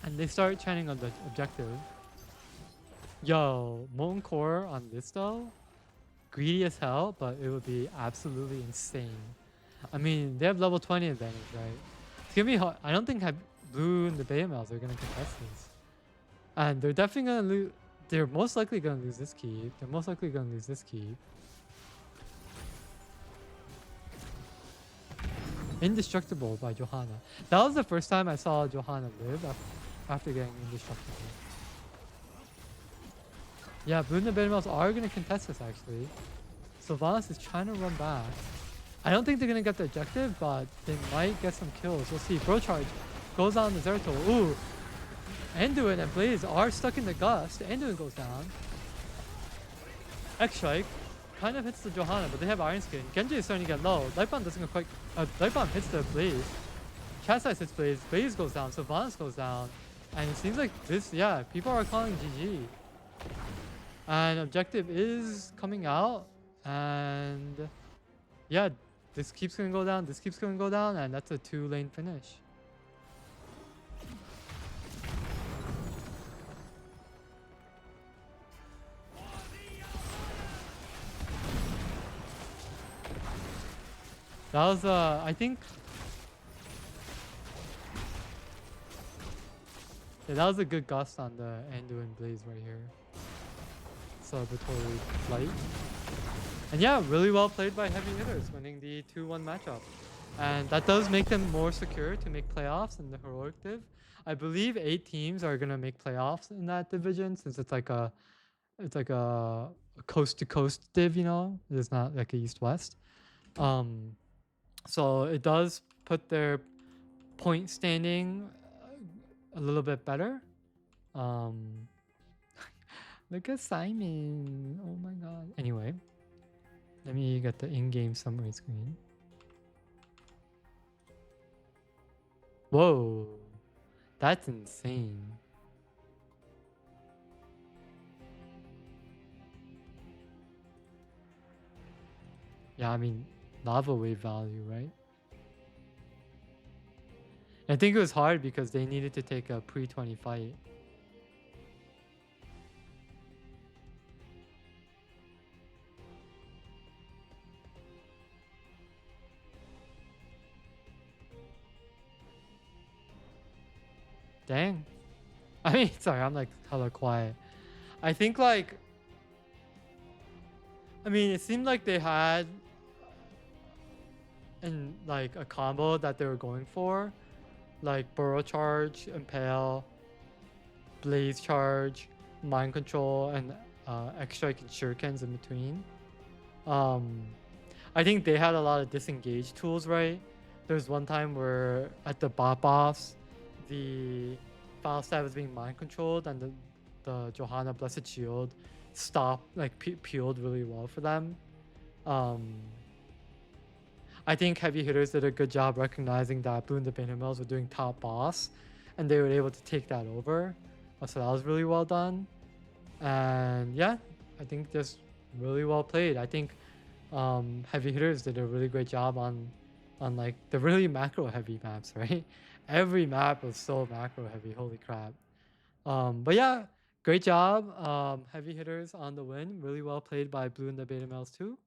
Speaker 1: And they start chanting on the objective. Yo, Molten Core on this though? Greedy as hell, but it would be absolutely insane. I mean, they have level 20 advantage, right? It's gonna be hard. I don't think Blue and the Beta Males are gonna contest this. And they're definitely gonna lose. They're most likely gonna lose this keep. They're most likely gonna lose this keep. Indestructible by Johanna. That was the first time I saw Johanna live after getting indestructible. Yeah, Blue and the Beta Males are gonna contest this actually. Sylvanas is trying to run back. I don't think they're gonna get the objective, but they might get some kills. We'll see. Bro Charge goes on the Zeratul. Ooh! Anduin and Blaze are stuck in the gust. Anduin goes down. X-Strike kind of hits the Johanna, but they have Iron Skin. Genji is starting to get low. Lightbomb doesn't go quite... Lightbomb hits the Blaze. Chastise hits Blaze. Blaze goes down. Sylvanas goes down. And it seems like this... Yeah, people are calling GG. And objective is coming out. And... Yeah, this keeps gonna go down. This keeps gonna go down. And that's a 2-lane finish. That was, I think... Yeah, that was a good gust on the Anduin Blaze right here. Celebratory flight. And yeah, really well played by Heavy Hitters, winning the 2-1 matchup. And that does make them more secure to make playoffs in the Heroic Div. I believe 8 teams are gonna make playoffs in that division, since it's like a coast-to-coast div, you know? It's not like a East-West. So it does put their point standing a little bit better. Look at Simon. Oh my god. Anyway, let me get the in-game summary screen. Whoa, that's insane. Yeah, I mean, lava wave value, right? I think it was hard because they needed to take a pre-20 fight. Dang. I mean, sorry, I'm like hella quiet. I think like... I mean, it seemed like they had and like a combo that they were going for, like Burrow Charge, Impale, Blaze Charge, Mind Control, and X-Strike and Shurikens in between. I think they had a lot of disengage tools, right? There's one time where at the bot boss, the Falstaff was being mind controlled, and the Johanna Blessed Shield stopped, like peeled really well for them. I think Heavy Hitters did a good job recognizing that Blue and the Beta Males were doing top boss, and they were able to take that over. So that was really well done. And yeah, I think just really well played. I think Heavy Hitters did a really great job on like the really macro heavy maps, right? Every map was so macro heavy, holy crap. But yeah, great job, Heavy Hitters on the win. Really well played by Blue and the Beta Males too.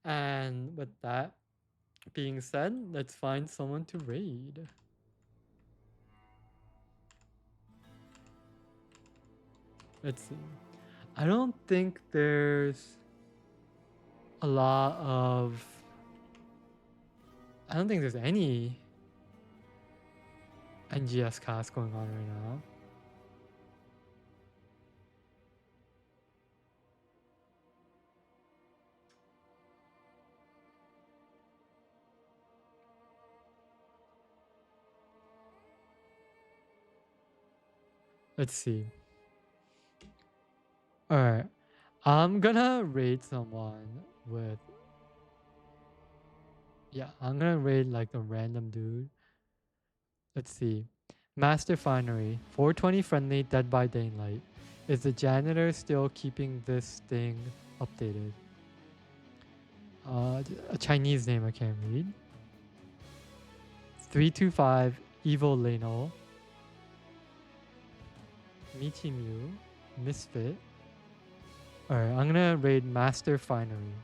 Speaker 1: And with that being said, let's find someone to raid. Let's see. I don't think there's a lot of... I don't think there's any NGS cast going on right now. Let's see. Alright. I'm gonna raid someone with... Yeah, I'm gonna raid like a random dude. Let's see. Master Finery. 420 friendly, dead by daylight. Is the janitor still keeping this thing updated? A Chinese name I can't read. 325 Evil Leno. Michimu. Misfit. Alright, I'm gonna raid Master Finery.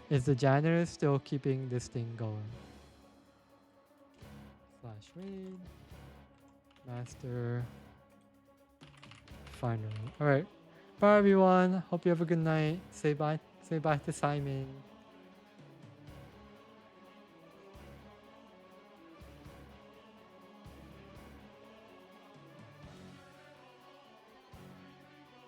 Speaker 1: Is the janitor still keeping this thing going? Slash raid. Master Finery. Alright. Bye everyone. Hope you have a good night. Say bye. Say bye to Simon.